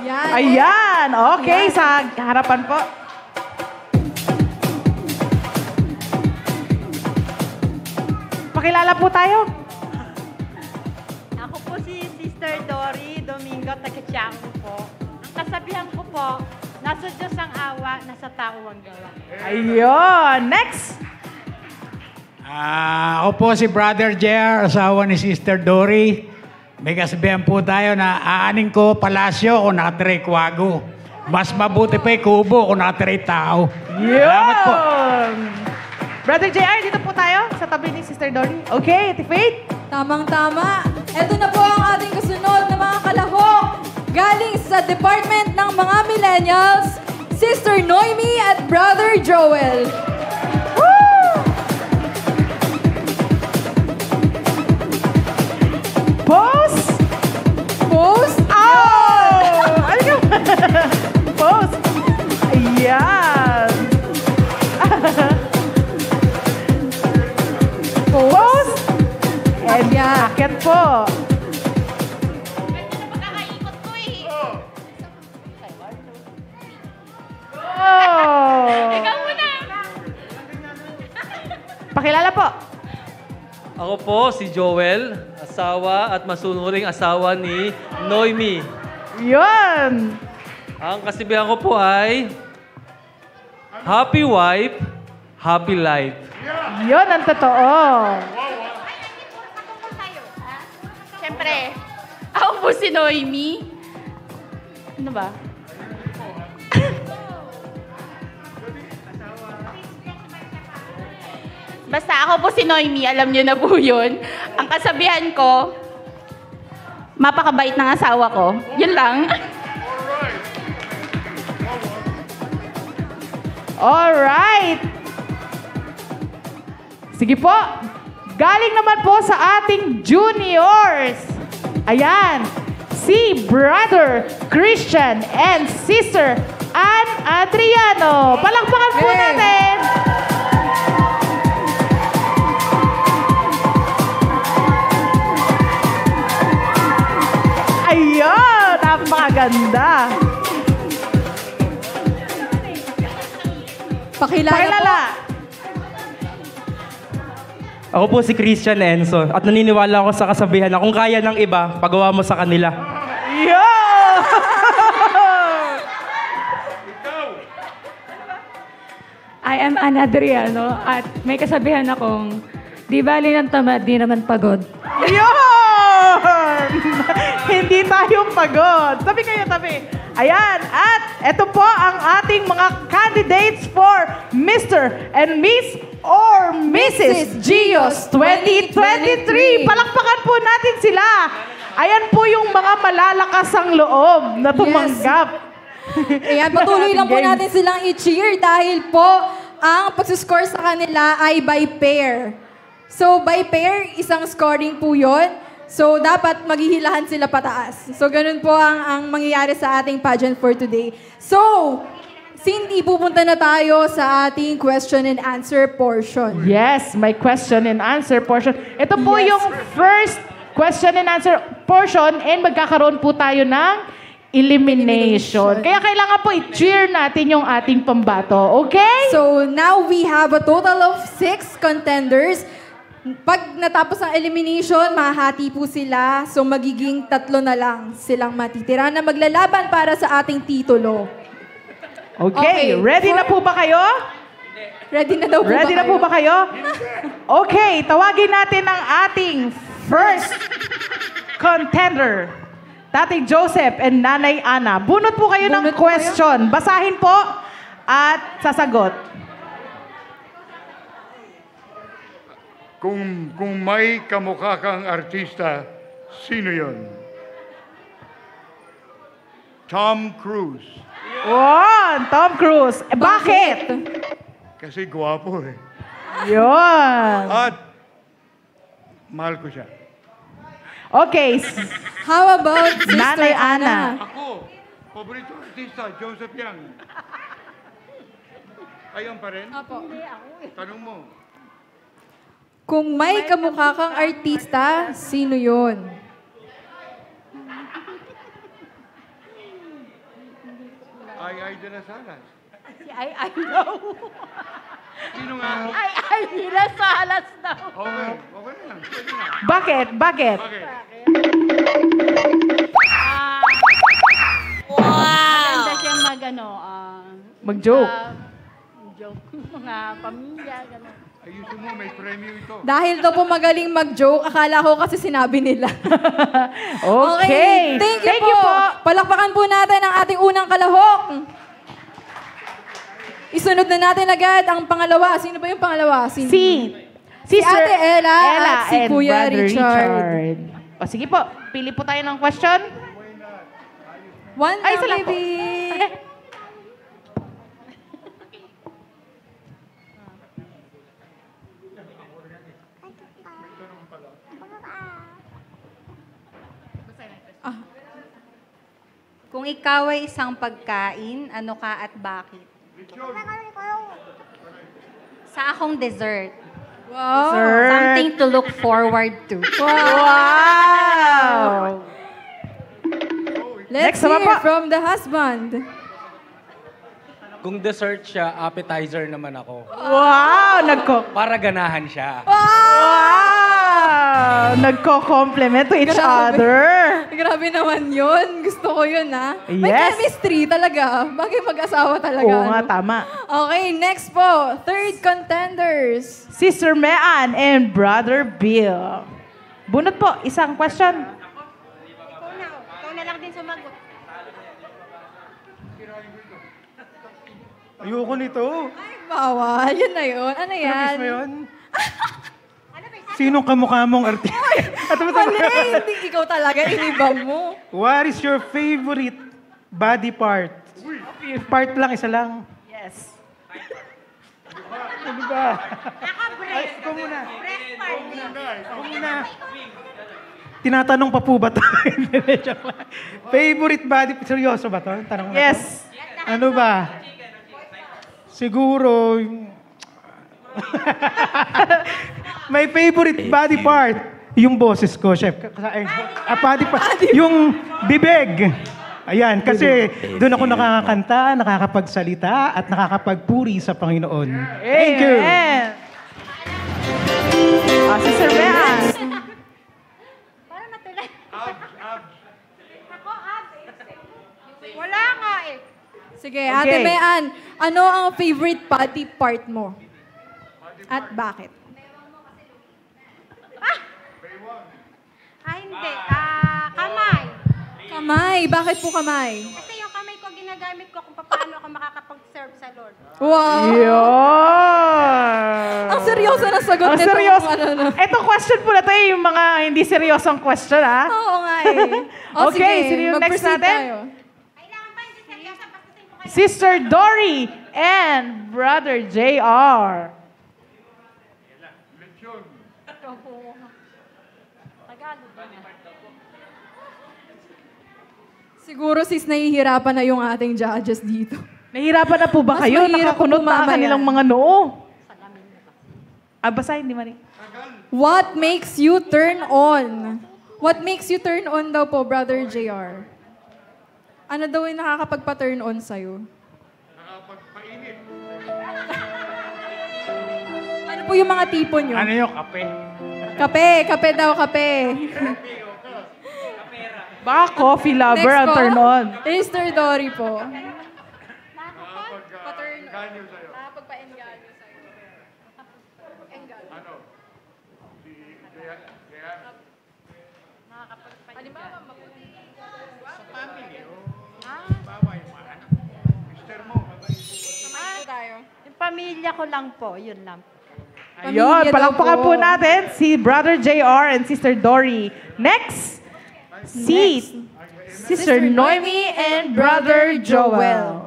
B: Yan.
C: Ayan. Okay, sa harapan po. Pakilala po tayo.
S: Ako po si Sister Dory Domingo Takachango po. Ang kasabihan ko po, nasa Diyos ang awa, nasa tao ang gawa.
C: Ayun. Next.
T: Ako po si Brother JR, asawa ni Sister Dory. May kasabihan po tayo na aanin ko palasyo o nakatiray kwago. Mas mabuti pa kubo o nakatiray tao. Salamat po.
C: Brother JR, dito po tayo sa tabi ni Sister Dory. Okay, Ate Faith?
B: Tamang-tama. Ito na po ang ating kasunod na mga kalahok. Galing sa Department ng mga Millennials, Sister Noemi at Brother Joel.
C: Pose!
B: Pose?
C: Oh! Ano ka? Pose! Ayan! Pose! And akit po. Oh!
S: Ikaw muna!
C: Pakilala po.
U: Ako po si Joel, asawa at masunuring asawa ni Noemi.
C: Yun!
U: Ang kasabihan ko po ay happy wife, happy life.
C: Yun ang totoo.
S: Siyempre, ako po si Noemi. Ano ba? Basta ako po si Noemi, alam niyo na po yun. Ang kasabihan ko, mapakabait ng asawa ko. Yun lang.
C: Alright! Sige po. Galing naman po sa ating juniors. Ayan. Si Brother Christian and Sister Ann Adriano. Palakpakan po natin. Ayun! Napakaganda.
B: Pakilala.
V: Ako po si Christian Enzo at naniniwala ako sa kasabihan na kung kaya ng iba, pagawa mo sa kanila.
C: Yo!
W: I am Ann Adriano at may kasabihan akong di bali ng tamad, di naman pagod.
C: Yun! Hindi tayo pagod. Tabi kayo, tabi. Ayan. At ito po ang ating mga candidates for Mr. and Miss or Mrs. Gios 2023. Palakpakan po natin sila. Ayan po yung mga malalakas ang loob na tumanggap.
B: Ayan, patuloy lang po natin silang i-cheer dahil po ang pagsuscore sa kanila ay by pair. So, by pair, isang scoring po yun. So, dapat maghihilahan sila pataas. So, ganun po ang mangyayari sa ating pageant for today. So, Cindy, pupunta na tayo sa ating question and answer portion.
C: Yes, may question and answer portion. Ito po
B: Yes.
C: yung first question and answer portion and magkakaroon po tayo ng elimination. Kaya kailangan po i-cheer natin yung ating pambato. Okay?
B: So now we have a total of 6 contenders. Pag natapos ang elimination, mahati po sila. So magiging 3 na lang silang matitira na maglalaban para sa ating titulo.
C: Okay, ready na po ba kayo?
B: Ready na daw po
C: Ready na po ba kayo? Okay, tawagin natin ang ating first contender. Tatay Joseph and Nanay Ana. Bunot po kayo ng question. Basahin po at sasagot.
N: Kung may kamukha kang artista, sino yon? Tom Cruise.
C: Tom Cruise. Bakit?
N: Kasi gwapo eh.
C: Yun.
N: At mahal ko siya.
C: Okay.
B: How about Sister
C: Nanay Ana?
N: Ako, paborito artista, Joseph Yang. Ayan pa rin?
B: Opo.
N: Tanong mo.
B: Kung may kamukha kang artista, sino yun?
N: Ay de las Alas.
M: Si Ay daw.
N: Sino nga?
M: Ay de las Alas daw.
N: Okay na lang. Pwede na.
C: Bakit? Bakit?
M: Maganda siyang
C: Mag-joke.
M: joke. Mga pamilya, gano'n.
N: Ayusin mo, may premyo ito.
B: Dahil daw po magaling mag-joke, akala ko kasi sinabi nila.
C: Okay.
B: Thank you po. Palakpakan po natin ang ating unang kalahok. Isunod na natin agad ang pangalawa. Sino ba yung pangalawa? Si Ate Ella at si
C: and
B: Kuya
C: Brother
B: Richard.
C: O sige po, pili po tayo ng question.
B: One
C: Ay,
B: na,
C: isa lang po.
B: baby.
O: Kung ikaw ay isang pagkain, ano ka at bakit? Sa akong dessert.
B: Wow.
O: Something to look forward to.
C: Wow!
B: Let's
C: Next naman
B: hear
C: po.
B: from the husband.
P: Kung dessert siya, appetizer naman ako.
C: Wow!
P: Para ganahan siya.
C: Wow! Nagko-compliment to each other.
B: Grabe naman yun. Gusto ko yun, ha? May
C: Yes.
B: chemistry talaga. Bagay mag-asawa talaga.
C: Oo nga,
B: ano?
C: tama.
B: Okay, next po. Third contenders.
C: Sister Mean and Brother Bill. Bunot po, isang question.
Q: Ikaw na lang din sumagot.
R: Ayoko nito.
B: Bawal. Yun na yun. Ano yan?
R: Ano mismo yun? Sinong kamukha mong artista?
B: Mali, hindi ikaw talaga. Iniba mo.
R: What is your favorite body part? Part lang, isa lang.
C: Yes.
R: Ano ba?
Q: Breast.
R: Ikaw muna.
Q: Breast part.
R: Ikaw muna. Tinatanong pa po ba ito? Joke lang. Favorite body, seryoso ba ito? Tanong na
C: Yes.
R: to? Ano ba? Siguro, my favorite body part, yung boses ko, chef. Body part, yung bibig. Ayan, kasi doon ako nakakakanta, nakakapagsalita, at nakakapagpuri sa Panginoon. Thank you.
C: Amen. Sister Mean.
Q: Parang natulad. Ako, abs. Wala nga eh.
B: Sige, Ate Mean, ano ang favorite body part mo? At bakit?
Q: Hindi. Kamay.
B: Kamay. Bakit po kamay?
Q: Kasi yung kamay ko ginagamit ko kung paano ako makakapag-serve sa Lord.
B: Wow!
C: Yun!
B: Ang seryoso na sagot
C: Ang
B: nito.
C: seryoso.
B: Ano, no?
C: Ito question po na to yung mga hindi seryosong question, ha?
B: Oo nga eh. O,
C: Okay,
B: sige,
C: sino yung next
B: mag-proceed
C: natin?
B: tayo.
C: Sister Dory and Brother JR.
B: Siguro sis nahihirapan na yung ating judges dito.
C: Nahihirapan na po ba
B: Mas
C: kayo?
B: mahirap po
C: Nakakunot na ang
B: mamaya.
C: kanilang mga noo. Basahin, di Marie.
B: What makes you turn on? What makes you turn on daw po, Brother JR? Ano daw yung nakakapagpa-turn on sa'yo?
N: Nakapagpainit.
B: Ano po yung mga tipo nyo?
T: Ano yung kape?
B: Kape daw, kape.
C: Baka coffee lover
B: Next
C: ang
B: po,
C: turn on.
B: Mr. Dory po.
N: Nakapag-ganyo sa'yo.
B: Nakakapagpa-engganyo sa'yo.
N: Ano? Si Jaya?
B: Halimbawa, maputi.
N: Sa family, bawa yung mga anak. Mister mo.
B: Samahin po tayo.
A: Yung pamilya ko lang po, yun lang.
C: Ayun, palakpakan po natin si Brother JR and Sister Dory. Next, si Sister Noemi and Brother Joel.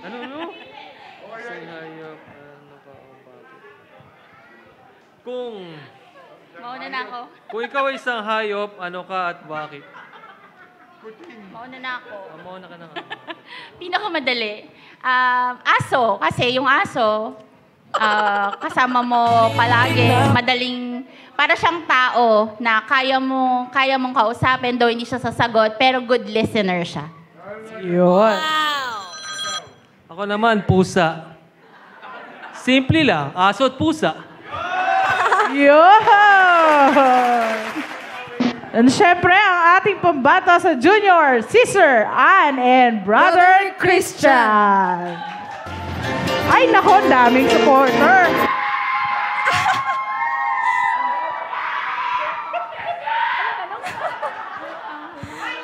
U: Ano? Isang hayop, ano ka, bakit? Kung
S: Mauna na ako.
U: Kung ikaw ay isang hayop, ano ka at bakit?
S: Mauna na ako.
U: Mauna ka na nga.
S: Pinakamadali. Aso. Kasi yung aso, kasama mo palagi. Madaling, para siyang tao na kaya mong kausapin, though hindi siya sasagot, pero good listener siya.
C: Yun.
U: Ako naman, pusa. Simple lang, aso at pusa.
C: Yun! And syempre, ang ating pambata sa junior, Sister Ann and Brother Christian. Ay, nako, daming supporter.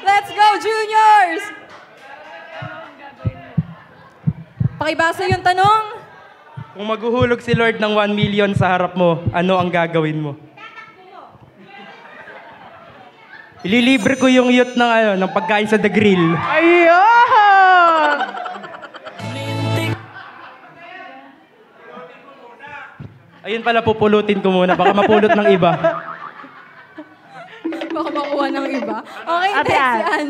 B: Let's go, juniors! Pakibasa yung tanong.
V: Kung maghuhulog si Lord ng 1 million sa harap mo, ano ang gagawin mo? Ililibre ko yung youth ng pagkain sa The Grill.
C: Ayun!
V: Ayun pala, pupulutin ko muna. Baka mapulot ng iba.
B: Baka makuha ng iba. Okay,
C: Ate
B: next
C: Ann.
B: yan.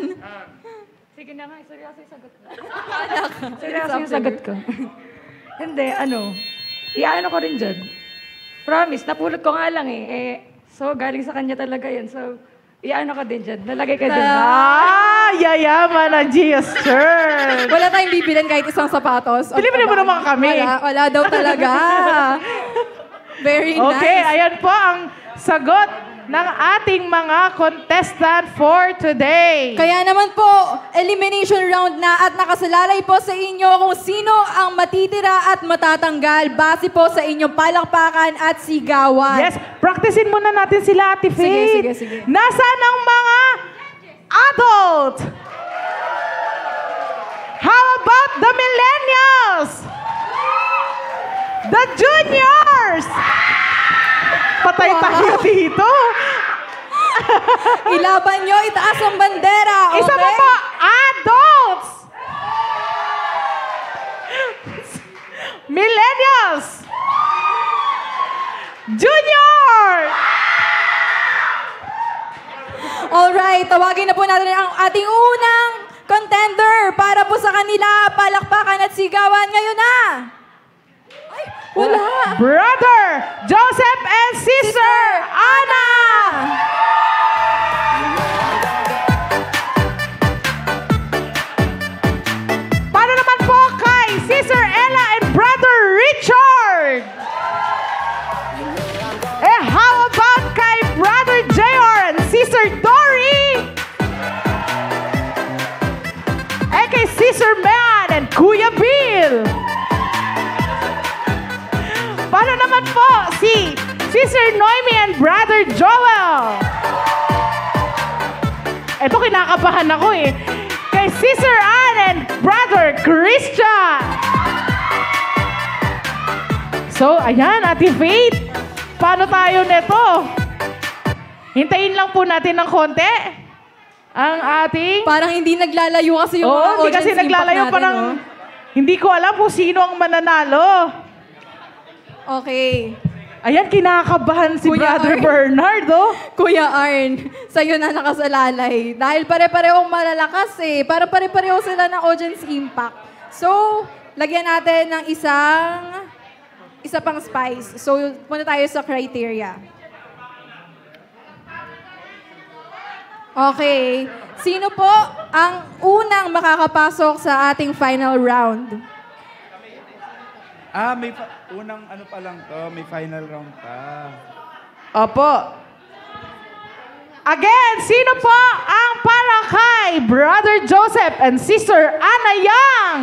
W: Sige na nga, seryoso yung sagot ko.
B: Anak,
W: Seryoso yung sagot ko. Hindi, iano ko rin dyan. Promise, napulot ko nga lang so, galing sa kanya talaga yan. So, iano ka din dyan. Nalagay ka dyan.
C: Yayaman ang gesture.
B: Wala tayong bibilan kahit isang sapatos.
C: Bilibre mo naman kami.
B: Wala daw talaga. Very nice.
C: Okay, ayan po ang sagot ng ating mga contestant for today.
B: Kaya naman po, elimination round na at nakasalalay po sa inyo kung sino ang matitira at matatanggal base po sa inyong palakpakan at sigawan.
C: Yes, practicein muna natin sila, Ate Faith.
B: Sige.
C: Nasaan ang mga adult? How about the millennials? The juniors? Patay tayo dito.
B: Ilaban nyo, itaas ang bandera, okay?
C: Isa pa po, adults! Millennials! Juniors!
B: Alright, tawagin na po natin ang ating unang contender para po sa kanila, palakpakan at sigawan ngayon na. Ay, wala.
C: Brother Joseph and Sister Anna! Paano naman po kay Sister Ella and Brother Richard? How about kay Brother JR and Sister Dory? Kay Sister Man and Kuya Bill? Paano naman po si Sister Noemi and Brother Joel? Ito, kinakabahan ako Kay Sister Ann and Brother Christian. So, ayan, Ate Faith. Paano tayo neto? Hintayin lang po natin ng konti. Ang ating...
B: Parang hindi naglalayo kasi yung mga
C: hindi
B: audience
C: kasi naglalayo.
B: impact natin,
C: Parang hindi ko alam kung sino ang mananalo.
B: Okay.
C: Ayan, kinakabahan si
B: Kuya
C: Brother
B: Arn.
C: Bernard, oh.
B: Kuya Arn, sa'yo na nakasalalay. Dahil pare-parehong malalakas eh. Para pare-pareho sila ng audience impact. So, lagyan natin ng isa pang spice. So, punta tayo sa criteria. Okay. Sino po ang unang makakapasok sa ating final round?
D: May unang ano pa lang to, may final round pa.
C: Opo. Again, sino po ang para kay Brother Joseph and Sister Ana Yang?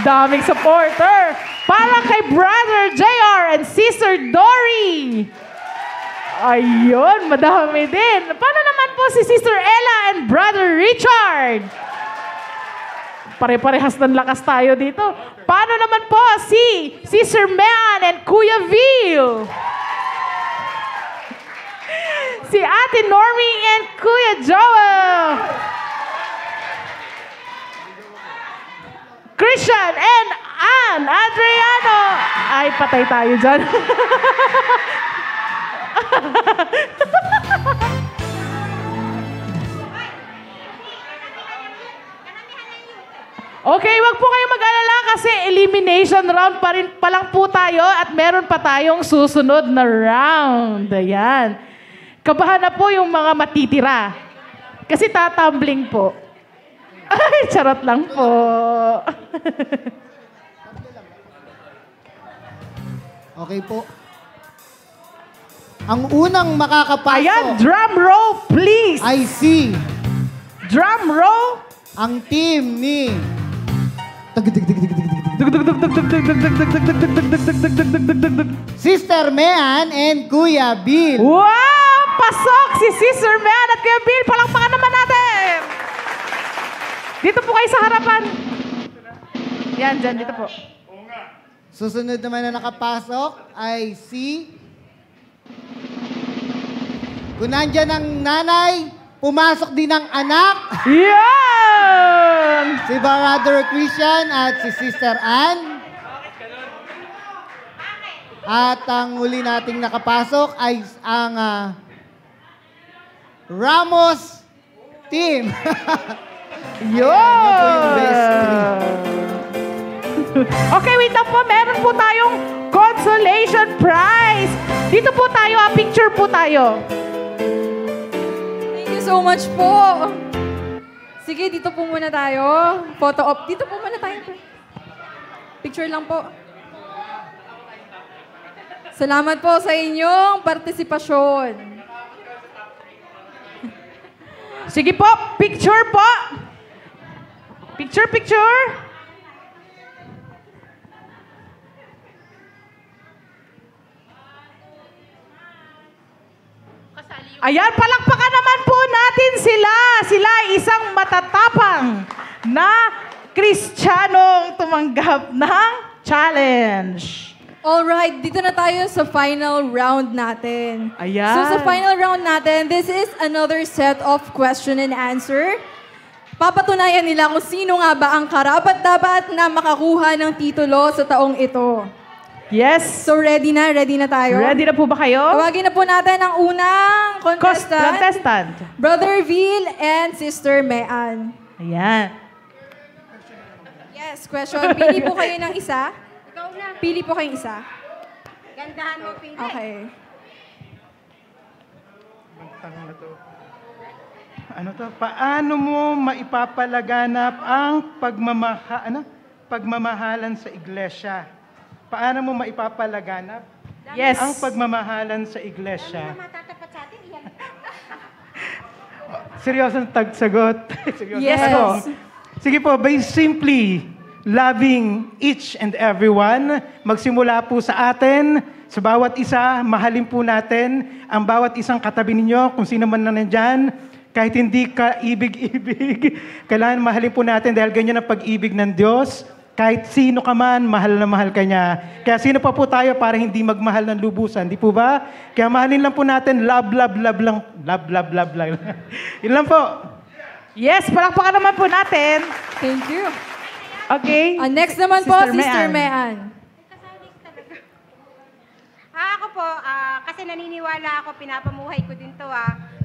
C: Daming supporter. Para kay Brother JR and Sister Dory. Ayun, madami din. Paano naman po si Sister Ella and Brother Richard? Pare-parehas ng lakas tayo dito. Paano naman po si Sister Mean and Kuya Vil? Si Ate Normie and Kuya Joel. Christian and Ann Adriano. Ay, patay tayo dyan. Okay, wag po kayo mag-alala kasi elimination round pa lang po tayo at meron pa tayong susunod na round. Ayan. Kabahan na po yung mga matitira. Kasi tatumbling po. Ay, charot lang po.
E: Okay po. Ang unang makakapasok.
C: Ayan, drum roll please.
E: I see.
C: Drum roll.
E: Ang team ni Sister Mean and Kuya Bill.
C: Wow! Pasok si Sister Mean at Kuya Bill. Palakpakan naman natin. Dito po kayo sa harapan. Yan, dyan. Dito po.
E: Susunod naman na nakapasok ay si... Kung nandyan ang nanay, pumasok din ang anak.
C: Yan!
E: Si Brother Christian at si Sister Ann. At ang huli nating nakapasok ay ang Ramos team.
C: Okay, wait lang po. Meron po tayong consolation prize. Dito po tayo. Picture po tayo.
B: Thank you so much po. Sige, dito po muna tayo. Photo op. Dito po muna tayo. Picture lang po. Salamat po sa inyong partisipasyon.
C: Sige po, picture po. Picture, picture. Ayan, palakpakan naman po natin sila. Sila ay isang matatapang na Kristiyanong tumanggap ng challenge.
B: Alright, dito na tayo sa final round natin.
C: Ayan.
B: So sa final round natin, this is another set of question and answer. Papatunayan nila kung sino nga ba ang karapat-dapat na makakuha ng titulo sa taong ito.
C: Yes.
B: So ready na tayo?
C: Ready na po ba kayo?
B: Tawagin na po natin ang unang contestant. Brother Vil and Sister Mean.
C: Ayan.
B: Yes, question. Pili po kayo ng isa.
Q: Ikaw na.
B: Pili po kayong isa.
Q: Gandahan mo, pili.
B: Okay.
R: Ano to? Paano mo maipapalaganap ang pagmamahalan sa iglesia? Paano mo maipapalaganap
C: yes.
R: ang pagmamahalan sa iglesia?
Q: Matatapat sa atin, iyan.
R: Seryosong tagsagot.
B: Yes.
R: Sige po, by simply loving each and everyone, magsimula po sa atin, sa bawat isa, mahalin po natin ang bawat isang katabi ninyo, kung sino man na nandyan, kahit hindi ka ibig-ibig, kailangan mahalin po natin dahil ganyan ang pag-ibig ng Diyos. Kahit sino ka man, mahal na mahal ka niya. Kaya sino pa po tayo para hindi magmahal ng lubusan? Di po ba? Kaya mahalin lang po natin, love lang. Love lang. Yun lang po.
C: Yes, palakpakan naman po natin.
B: Thank you.
C: Okay.
B: Next naman po, Sister Mean.
Q: kasi naniniwala ako, pinapamuhay ko din to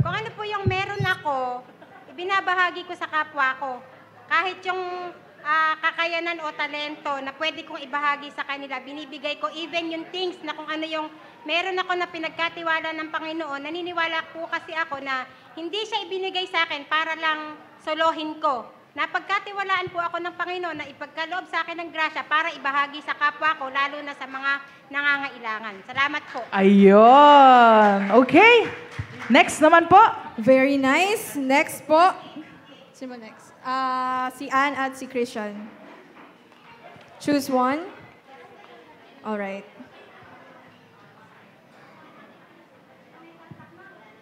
Q: Kung ano po yung meron ako, ibinabahagi ko sa kapwa ko. Kahit yung kakayanan o talento na pwede kong ibahagi sa kanila, binibigay ko even yung things na kung ano yung meron ako na pinagkatiwala ng Panginoon. Naniniwala po kasi ako na hindi siya ibinigay sa akin para lang solohin ko. Napagkatiwalaan po ako ng Panginoon na ipagkaloob sa akin ng grasya para ibahagi sa kapwa ko, lalo na sa mga nangangailangan. Salamat po.
C: Ayun. Okay. Next naman po.
B: Very nice. Next po. Sino next? Si Ann at si Christian. Choose one. Alright.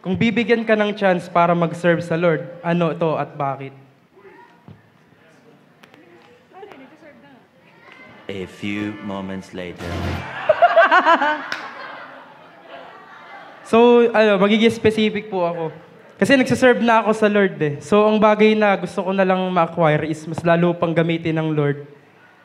V: Kung bibigyan ka ng chance para mag-serve sa Lord, ano ito at bakit?
F: A few moments later.
V: So, magiging specific po ako. Kasi nagsaserve na ako sa Lord So, ang bagay na gusto ko na lang ma-acquire is mas lalo pang gamitin ng Lord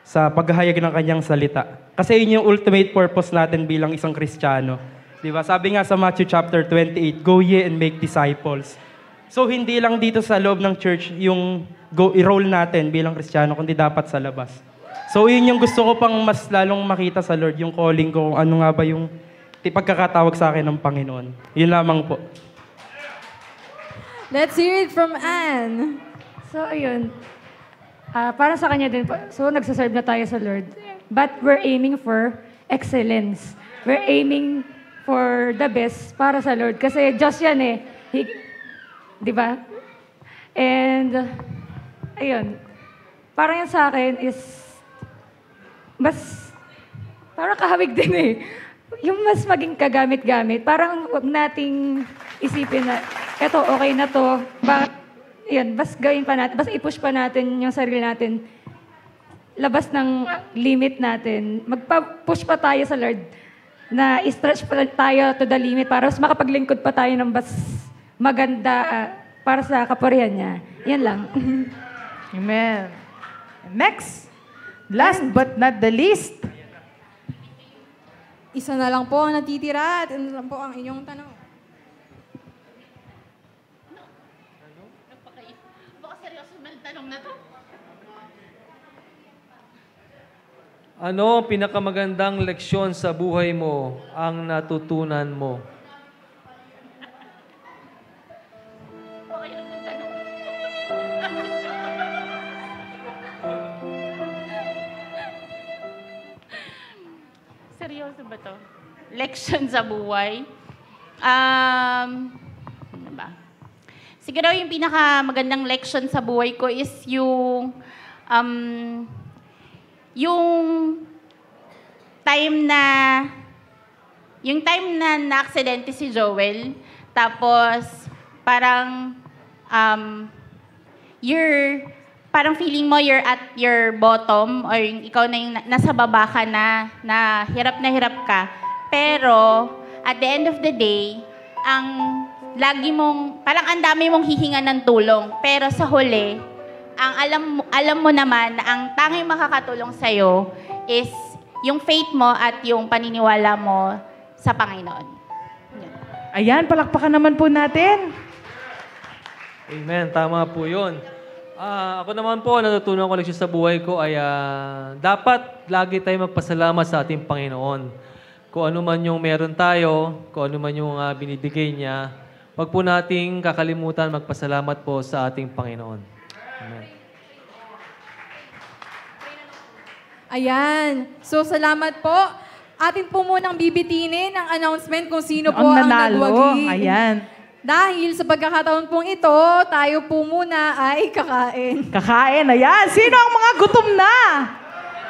V: sa paghahayag ng kanyang salita. Kasi yun yung ultimate purpose natin bilang isang Kristiyano. Diba? Sabi nga sa Matthew chapter 28, go ye and make disciples. So, hindi lang dito sa loob ng church yung i-roll natin bilang Kristiyano, kundi dapat sa labas. So, yun yung gusto ko pang mas lalong makita sa Lord, yung calling ko, kung ano nga ba yung pagkakatawag sa akin ng Panginoon. Yun lamang po.
B: Let's hear it from Ann.
W: So, ayun. Para sa kanya din po. So, nagsaserve na tayo sa Lord. But we're aiming for excellence. We're aiming for the best para sa Lord. Kasi Diyos yan di ba? And, ayun. Parang yan sa akin is, parang kahawig din Yung mas maging kagamit-gamit. Parang huwag nating isipin na, eto, okay na to. Bas gawin pa natin, bas i-push pa natin yung sarili natin. Labas ng limit natin. Magpa-push pa tayo sa Lord na i-stretch pa tayo to the limit para mas makapaglingkod pa tayo ng mas maganda para sa kapurihan niya. Yan lang.
C: Amen. Next. Last but not the least.
B: Isa na lang po ang natitira at ano lang po ang inyong tanong.
S: Baka seryoso man tanong na to.
U: Ano ang pinakamagandang leksyon sa buhay mo ang natutunan mo?
S: Seryoso ba to? Leksyon sa buhay? Ano ba? Siguro yung pinakamagandang leksyon sa buhay ko is yung time na na-aksidente si Joel, tapos parang parang feeling mo you're at your bottom or ikaw na yung nasa baba ka na hirap ka. Pero at the end of the day, parang ang dami mong hihinga ng tulong. Pero sa huli, alam mo naman na ang tanging makakatulong sa'yo is yung faith mo at yung paniniwala mo sa Panginoon.
C: Ayan, palakpakan naman po natin.
U: Amen. Tama po yun. Ako naman po, natutunan ko leksyon sa buhay ko ay dapat lagi tayo magpasalamat sa ating Panginoon. Kung ano man yung meron tayo, kung ano man yung binibigay niya, wag po nating kakalimutan magpasalamat po sa ating Panginoon. Amen.
B: Ayan. So, salamat po. Atin po munang bibitinin ang announcement kung sino po ang nagwagi.
C: Ayan.
B: Dahil sa pagkakataon pong ito, tayo po muna ay kakain.
C: Kakain, ayan. Sino ang mga gutom na?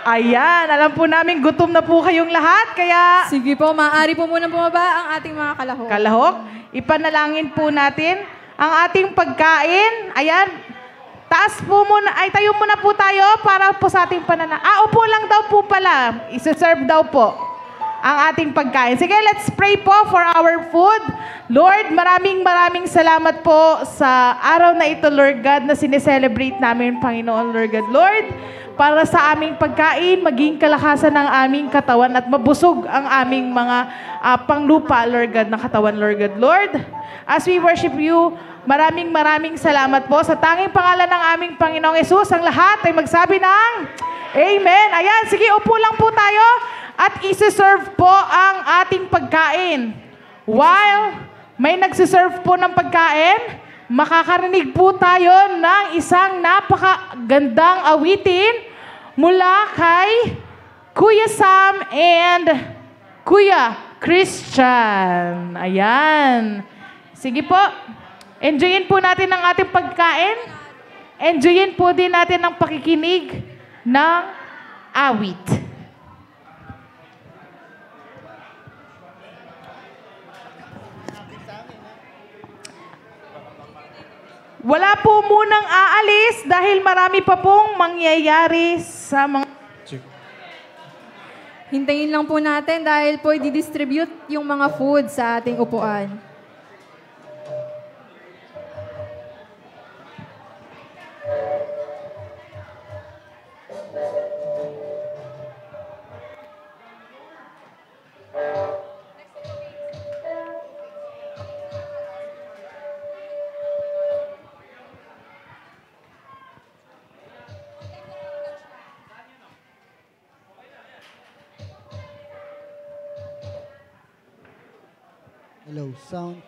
C: Ayan, alam po namin gutom na po kayong lahat, kaya...
B: Sige po, maaari po muna bumaba ang ating mga kalahok.
C: Kalahok, ipanalangin po natin ang ating pagkain. Ayan, tayo muna po tayo para po sa ating pananang. Upo lang daw po pala. Isa-serve daw po ang ating pagkain. Sige, let's pray po for our food. Lord, maraming salamat po sa araw na ito, Lord God, na sineselebrate namin, Panginoon, Lord God. Lord, para sa aming pagkain, maging kalakasan ng aming katawan at mabusog ang aming mga panglupa, Lord God, na katawan, Lord God. Lord, as we worship you, maraming salamat po sa tanging pangalan ng aming Panginoong Yesus. Ang lahat ay magsabi ng Amen. Ayan, sige, upo lang po tayo at isi-serve po ang ating pagkain. While may nagsiserve po ng pagkain, makakarinig po tayo ng isang napakagandang awitin mula kay Kuya Sam and Kuya Christian. Ayan. Sige po. Enjoyin po natin ang ating pagkain. Enjoyin po din natin ang pakikinig ng awit. Wala po munang aalis dahil marami pa pong mangyayari sa mga...
B: Hintayin lang po natin dahil po i-distribute yung mga food sa ating upuan.
E: Hello, sound.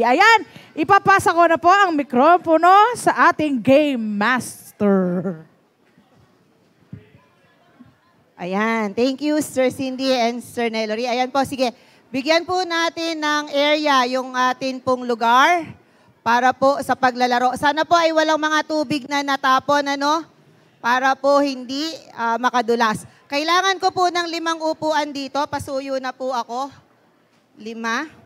C: Ayan, ipapasa ko na po ang mikropono sa ating Game Master.
G: Ayan, thank you Sir Cindy and Sir Nelory. Ayan po, sige, bigyan po natin ng area yung atin pong lugar para po sa paglalaro. Sana po ay walang mga tubig na natapon, ano? Para po hindi makadulas. Kailangan ko po ng 5 upuan dito. Pasuyo na po ako. 5.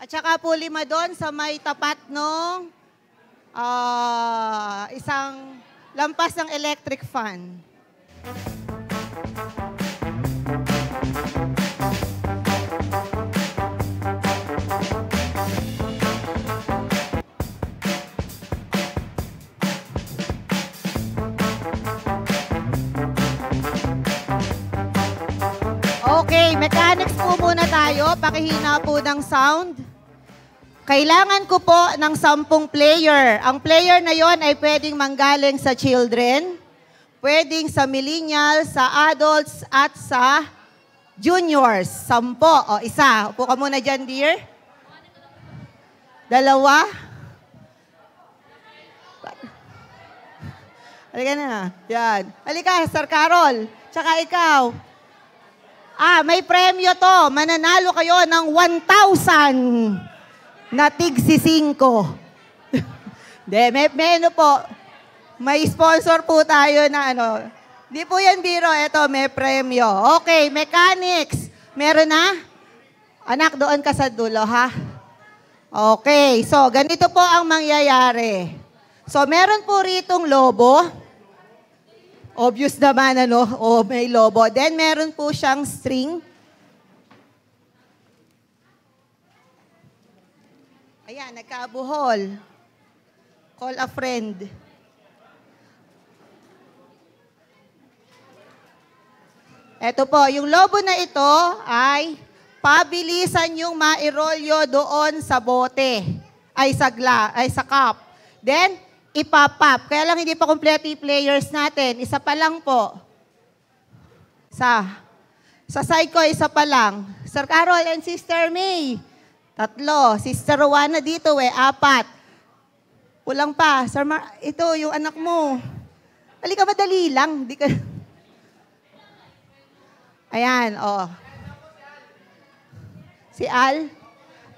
G: At saka po 5 doon sa may tapat nung isang lampas ng electric fan. Okay, mechanics po muna tayo. Pakihina po ng sound. Kailangan ko po ng 10 player. Ang player na yon ay pwedeng manggaling sa children, pwedeng sa millennials, sa adults, at sa juniors. 10. O, isa. Upo ka muna dyan, dear. 2. Halika na. Yan. Halika, Sir Carol. Tsaka ikaw. May premyo to. Mananalo kayo ng 1,000 na tig-5. May ano po. May sponsor po tayo na ano. Di po yan biro. Ito, may premyo. Okay, mechanics. Meron na? Anak, doon ka sa dulo, ha? Okay, so ganito po ang mangyayari. So meron po ritong lobo. Obvious naman, ano? O, may lobo. Then meron po siyang string. Ayan, nagkabuhol. Call a friend. Ito po, yung lobo na ito ay pabilisan yung mairolyo doon sa bote. Ay sa cup. Then, ipapap. Kaya lang hindi pa kompleto yung players natin. Isa pa lang po. Sa side ko, isa pa lang. Sir Carol and Sister May. 3. Sister Rowana dito 4. Kulang pa. Sir ito, yung anak mo. Halika, madali lang. Di ka... Ayan, oh. Si Al?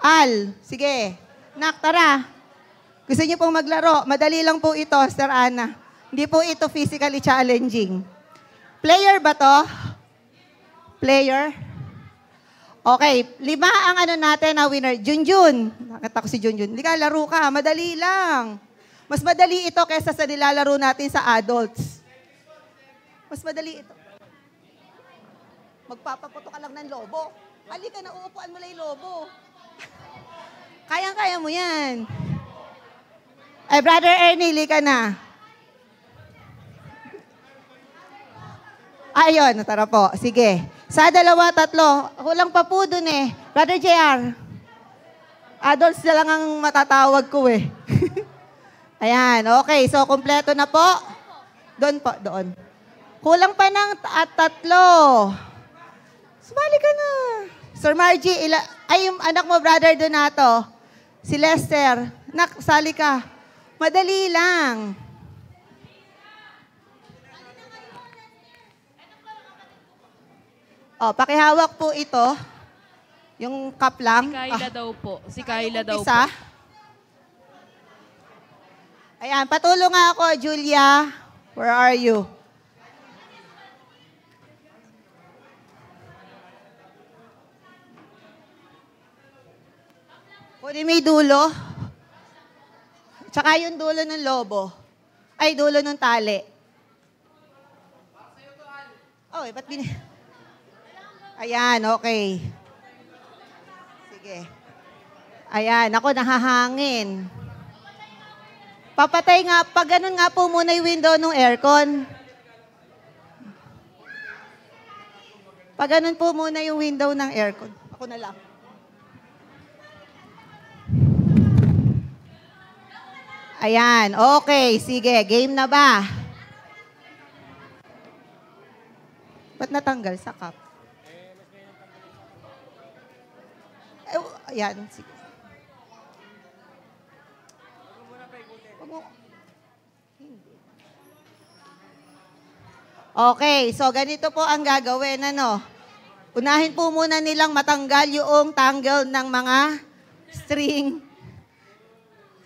G: Al, sige. Nak, tara. Gusto niyo pong maglaro? Madali lang po ito, Sir Ana. Hindi po ito physically challenging. Player ba to? Player? Okay, 5 ang ano natin na winner. Junjun. Nakita ko si Junjun. Hindi ka, laro ka. Madali lang. Mas madali ito kaysa sa nilalaro natin sa adults. Mas madali ito. Magpapaputo ka lang ng lobo. Halika na, uupuan mo lang yung lobo. Kayang-kaya mo yan. Ay, Brother Ernie, halika na. Ayun, tara po. Sige. Sa 2, 3. Kulang pa po dun eh. Brother JR. Adults na lang ang matatawag ko eh. Ayan, okay. So, kumpleto na po. Doon po, doon. Kulang pa ng 3. Sumali ka na. Sir Margie, ay yung anak mo, Brother Donato. Si Lester. Nak, sali ka. Madali lang. Oh, pakihawak po ito. Yung cup lang.
H: Si Kayla daw po. Si Kayla daw po.
G: Isa. Ayan, patulong nga ako, Julia. Where are you? Kunin mo yung dulo. Tsaka yung dulo ng lobo. Ay, dulo ng tali. Oh, ba't Ayan, okay. Sige. Ayan, ako nahahangin. Papatay nga, pag ganun nga po muna yung window ng aircon. Pag ganun po muna yung window ng aircon. Ako na lang. Ayan, okay. Sige, game na ba? Ba't natanggal sa cup? Ayan, sige. Okay, so ganito po ang gagawin, ano? Unahin po muna nilang matanggal yung tangle ng mga string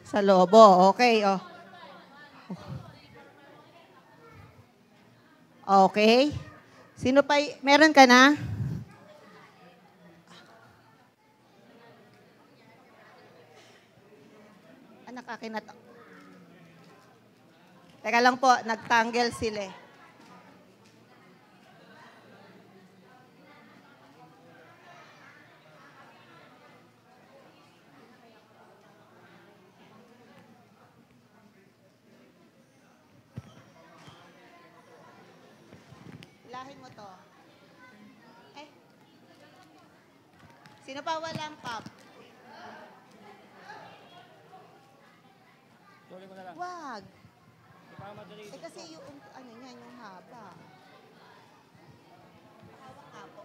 G: sa lobo. Okay, oh. Okay. Sino pa? Meron ka na? Anak, akin na to. Teka lang po, nagtangle sila eh. Ilahin mo to. Eh. Sino pa walang cup? Wag. Eh kasi yung, ano niyan, yung haba. Hawak nga po.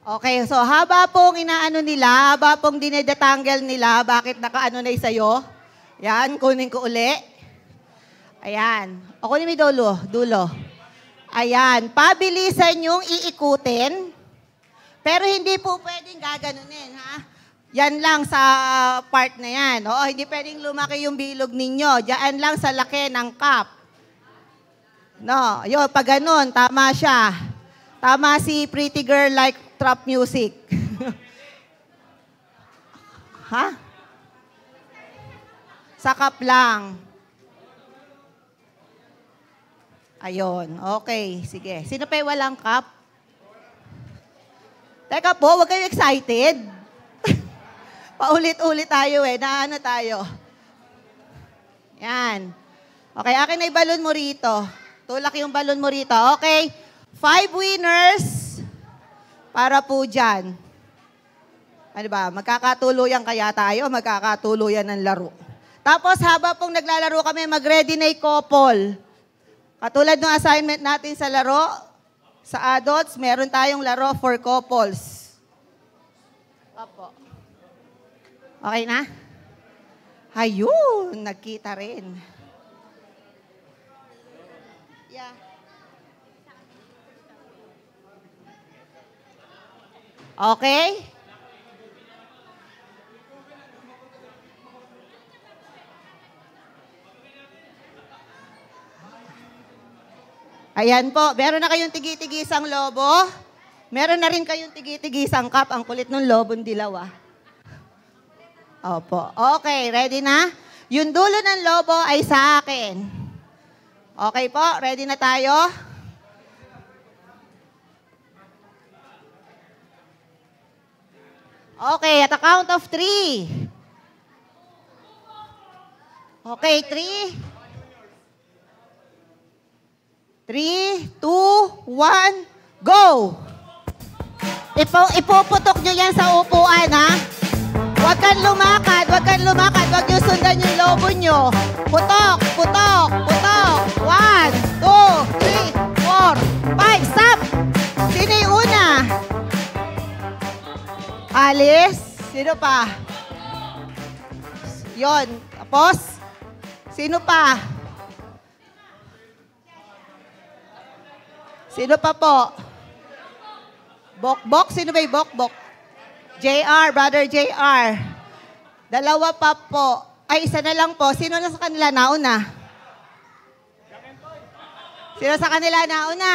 G: Okay, so haba pong inaano nila, haba pong dinedetangle nila, bakit nakaano na sa'yo? Yan, kunin ko uli. Ayan. O kunin mo dulo. Ayan, pabilisan yung iikutin, pero hindi po pwedeng gaganunin, ha? Yan lang sa part na yan. Oo, hindi pwedeng lumaki yung bilog ninyo. Diyan lang sa laki ng cup. No, yun, pag ganun, tama siya. Tama si Pretty Girl Like Trap Music. Ha? Sa cup lang. Ayun, okay, sige. Sino pa yung walang cup? Teka po, huwag kayo excited. Paulit-ulit tayo eh. Naano tayo? Yan. Okay, akin na yung balon mo rito. Tulak yung balon mo rito. Okay. 5 winners para po dyan. Ano ba? Magkakatuluyan kaya tayo? Magkakatuluyan ng laro. Tapos haba pong naglalaro kami, mag-ready na yung couple. Katulad ng assignment natin sa laro, sa adults, meron tayong laro for couples. Opo. Okay na? Ayun, nagkita rin. Yeah. Okay? Ayan po, meron na kayong tigi-tigisang lobo. Meron na rin kayong tigi-tigisang cup. Ang kulit ng lobong dilaw, ah. Opo. Okay, ready na? Yung dulo ng lobo ay sa akin. Okay po, ready na tayo? Okay, at a count of 3. Okay, 3. 3, 2, 1, go! Ipuputok nyo yan sa upuan, ha? Huwag kang lumakad, huwag kang lumakad. Huwag nyo sundan yung lobo nyo. Putok, putok, putok. 1, 2, 3, 4, 5. Stop! Sino yung una? Alice? Sino pa? Yon. Tapos? Sino pa? Sino pa po? Bok-bok? Sino ba yung bok-bok? JR, brother JR. Dalawa pa po. Ay, isa na lang po. Sino na sa kanila nauna? Sino sa kanila nauna?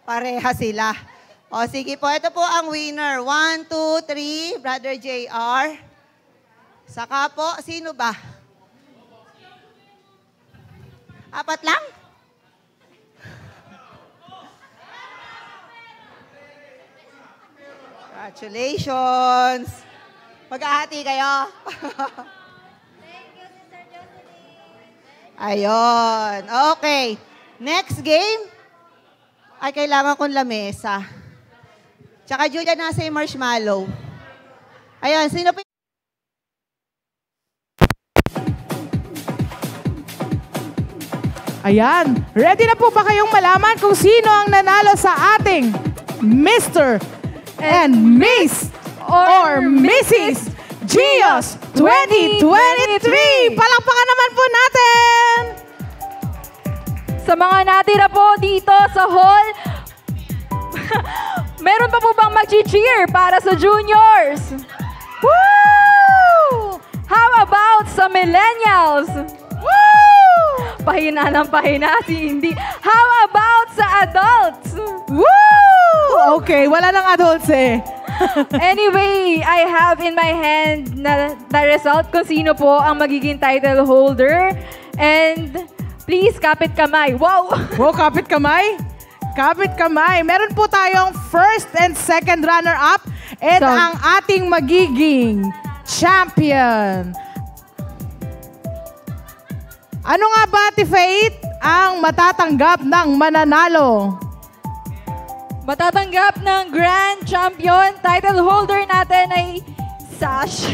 G: Pareha sila. O, sige po. Ito po ang winner. 1, 2, 3, brother JR. Saka po, sino ba? 4 lang? Congratulations! Mag-ahati kayo. Ayun. Okay. Next game. Ay, kailangan kong lamesa. Tsaka Julia, nasa yung marshmallow. Ayun. Sino po?
C: Ayan. Ready na po ba kayong malaman kung sino ang nanalo sa ating Mr. and Miss or Mrs. Gios 2023? Palakpakan naman po natin!
B: Sa mga natira po dito sa hall, meron pa po bang mag-cheer para sa juniors? Woo! How about sa millennials? Woo! Pahina ng pahina si Indy. How about sa adults?
C: Woo! Okay, wala nang adults eh.
B: Anyway, I have in my hand na the result kung sino po ang magiging title holder. And please, kapit kamay. Wow!
C: Wow, kapit kamay? Kapit kamay. Meron po tayong first and second runner-up and ang ating magiging champion. Ano nga ba, Ate Faith, ang matatanggap ng mananalo?
B: Matatanggap ng grand champion, title holder natin ay Sash.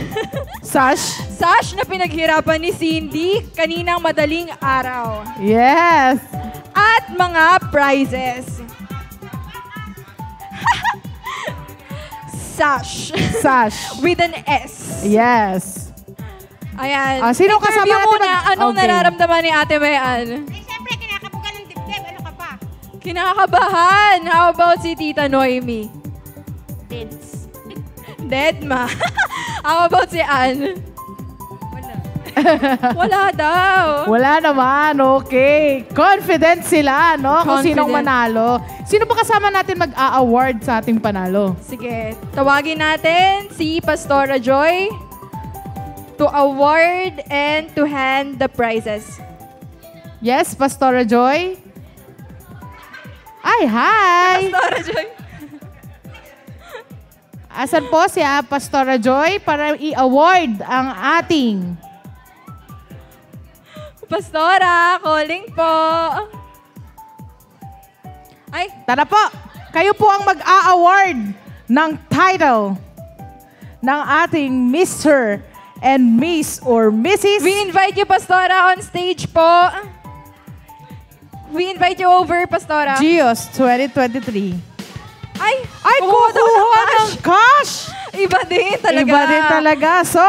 C: Sash?
B: Sash na pinaghirapan ni Cindy kaninang madaling araw.
C: Yes.
B: At mga prizes. Sash.
C: Sash.
B: With an S.
C: Yes.
B: Ayan.
C: Sino kasama natin?
B: Muna, anong nararamdaman ni Ate Mayan?
Q: Siyempre, kinakabugan ng dibdib. Ano ka pa?
B: Kinakabahan. How about si Tita Noemi?
S: Vince.
B: Deadma. How about si Ann? Wala daw.
C: Wala naman, okay. Confident sila, no? Kung sinong manalo. Sino ba kasama natin mag-a-award sa ating panalo?
B: Sige, tawagin natin si Pastora Joy to award and to hand the prizes.
C: Yes, Pastora Joy? Ay, hi!
B: Pastora Joy.
C: Asan po si Pastora Joy para i-award ang ating
B: Pastora, calling po. Ay,
C: tara po. Kayo po ang mag-a-award ng title ng ating Mr. and Miss or Mrs.
B: We invite you, Pastora, on stage po. We invite you over, Pastora.
C: Gios 2023.
B: Ay,
C: kukuha ng cash!
B: Iba din talaga.
C: Iba din talaga. So,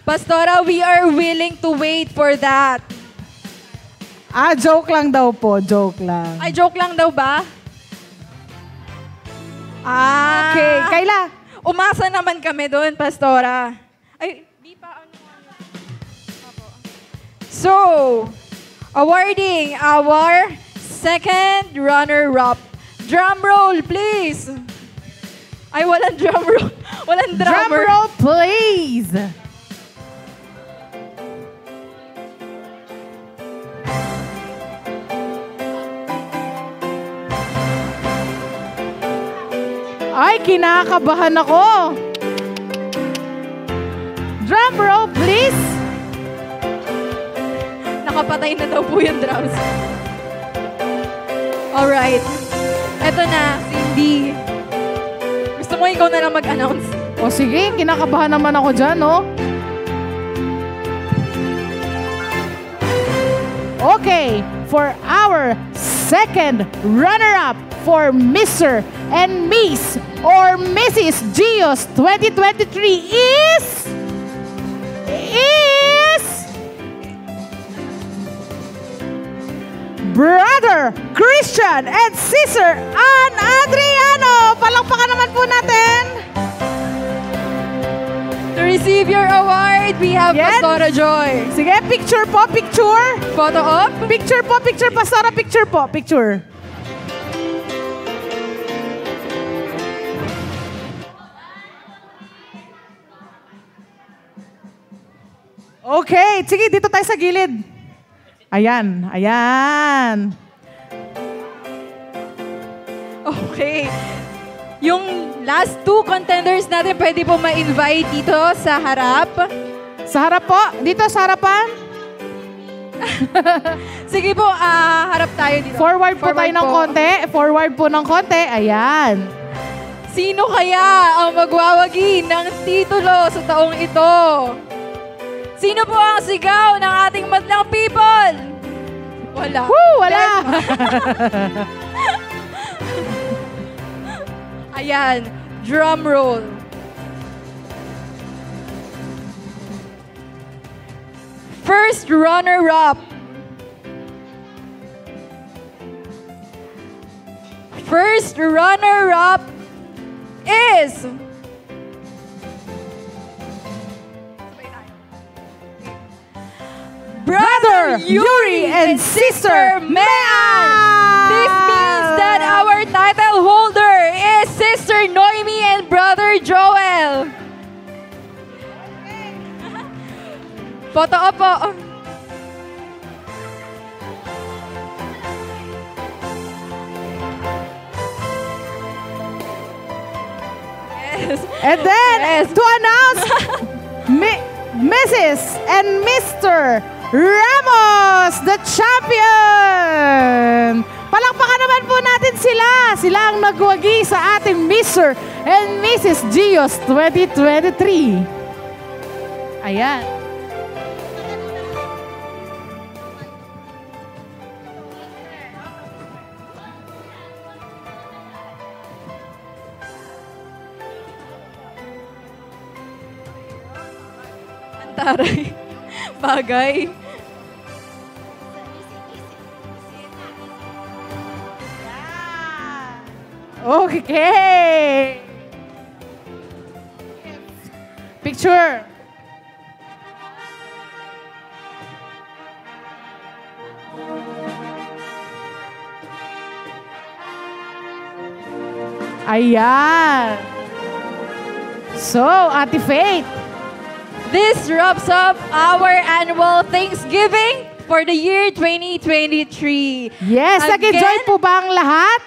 B: Pastora, we are willing to wait for that.
C: Joke lang daw po. Joke lang.
B: Ay, joke lang daw ba?
C: Okay. Kayla?
B: Umasa naman kami doon, Pastora. Ay, di pa ano. So, awarding our second runner-up. Drum roll, please! Ay, walang drum roll. Walang
C: Drum
B: drummer.
C: roll, please! Ay, kinakabahan ako. Drum roll, please.
B: Nakapatay na daw po yung drums. Alright. Eto na, Cindy. Gusto mo ikaw na lang mag-announce?
C: O sige, kinakabahan naman ako dyan, no? Okay, for our second runner-up for Mr. and Miss or Mrs. Gios 2023 is Brother Christian and Sister Ann Adriano. Palakpakan naman po natin.
B: To receive your award, we have Pastora Joy.
C: Sige, picture po, picture.
B: Photo op.
C: Picture po, picture. Pastora, picture po, picture. Okay, sige, dito tayo sa gilid. Ayan, ayan.
B: Okay. Yung last two contenders natin, pwede po ma-invite dito sa harap.
C: Sa harap po? Dito sa harapan?
B: Sige po, harap tayo dito.
C: Forward po tayo ng konti. Forward po ng konti. Ayan.
B: Sino kaya ang magwawagi ng titulo sa taong ito? Sino po ang sigaw ng ating madlang people? Wala.
C: Woo! Wala!
B: Ayan. Drum roll. First runner-up. First runner-up is... Brother Yuri and Sister Mean! This means that our title holder is Sister Noemi and Brother Joel. Photo op po. Yes.
C: And then, to announce, Mrs. and Mr. Ramos, the champion! Palakpakan naman po natin sila. Sila ang nagwagi sa ating Mr. and Mrs. Gios 2023. Ayan.
B: Taray. Bagay.
C: Okay. Picture. Ayan. So, Ate Faith.
B: This wraps up our annual Thanksgiving for the year 2023.
C: Yes, nag-enjoy po ba ang lahat?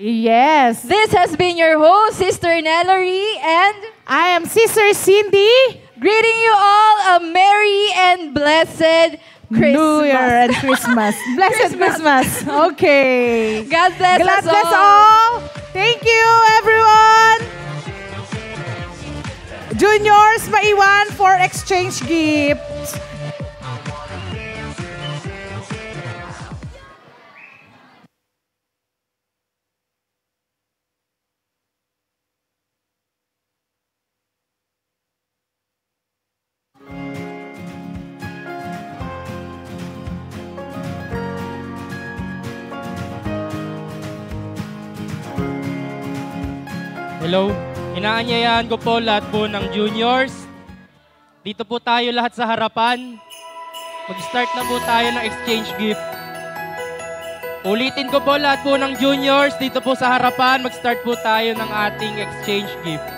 C: Yes.
B: This has been your host, Sister Nellory, and
C: I am Sister Cindy.
B: Greeting you all a Merry and Blessed Christmas.
C: New Year and Christmas. Blessed Christmas. Okay.
B: God bless
C: God
B: us
C: bless
B: all.
C: all. Thank you, everyone. Juniors, maiwan for exchange gifts.
V: Hello. Inaanyayahan ko po lahat po ng juniors. Dito po tayo lahat sa harapan. Mag-start na po tayo ng exchange gift. Ulitin ko po lahat po ng juniors dito po sa harapan. Mag-start po tayo ng ating exchange gift.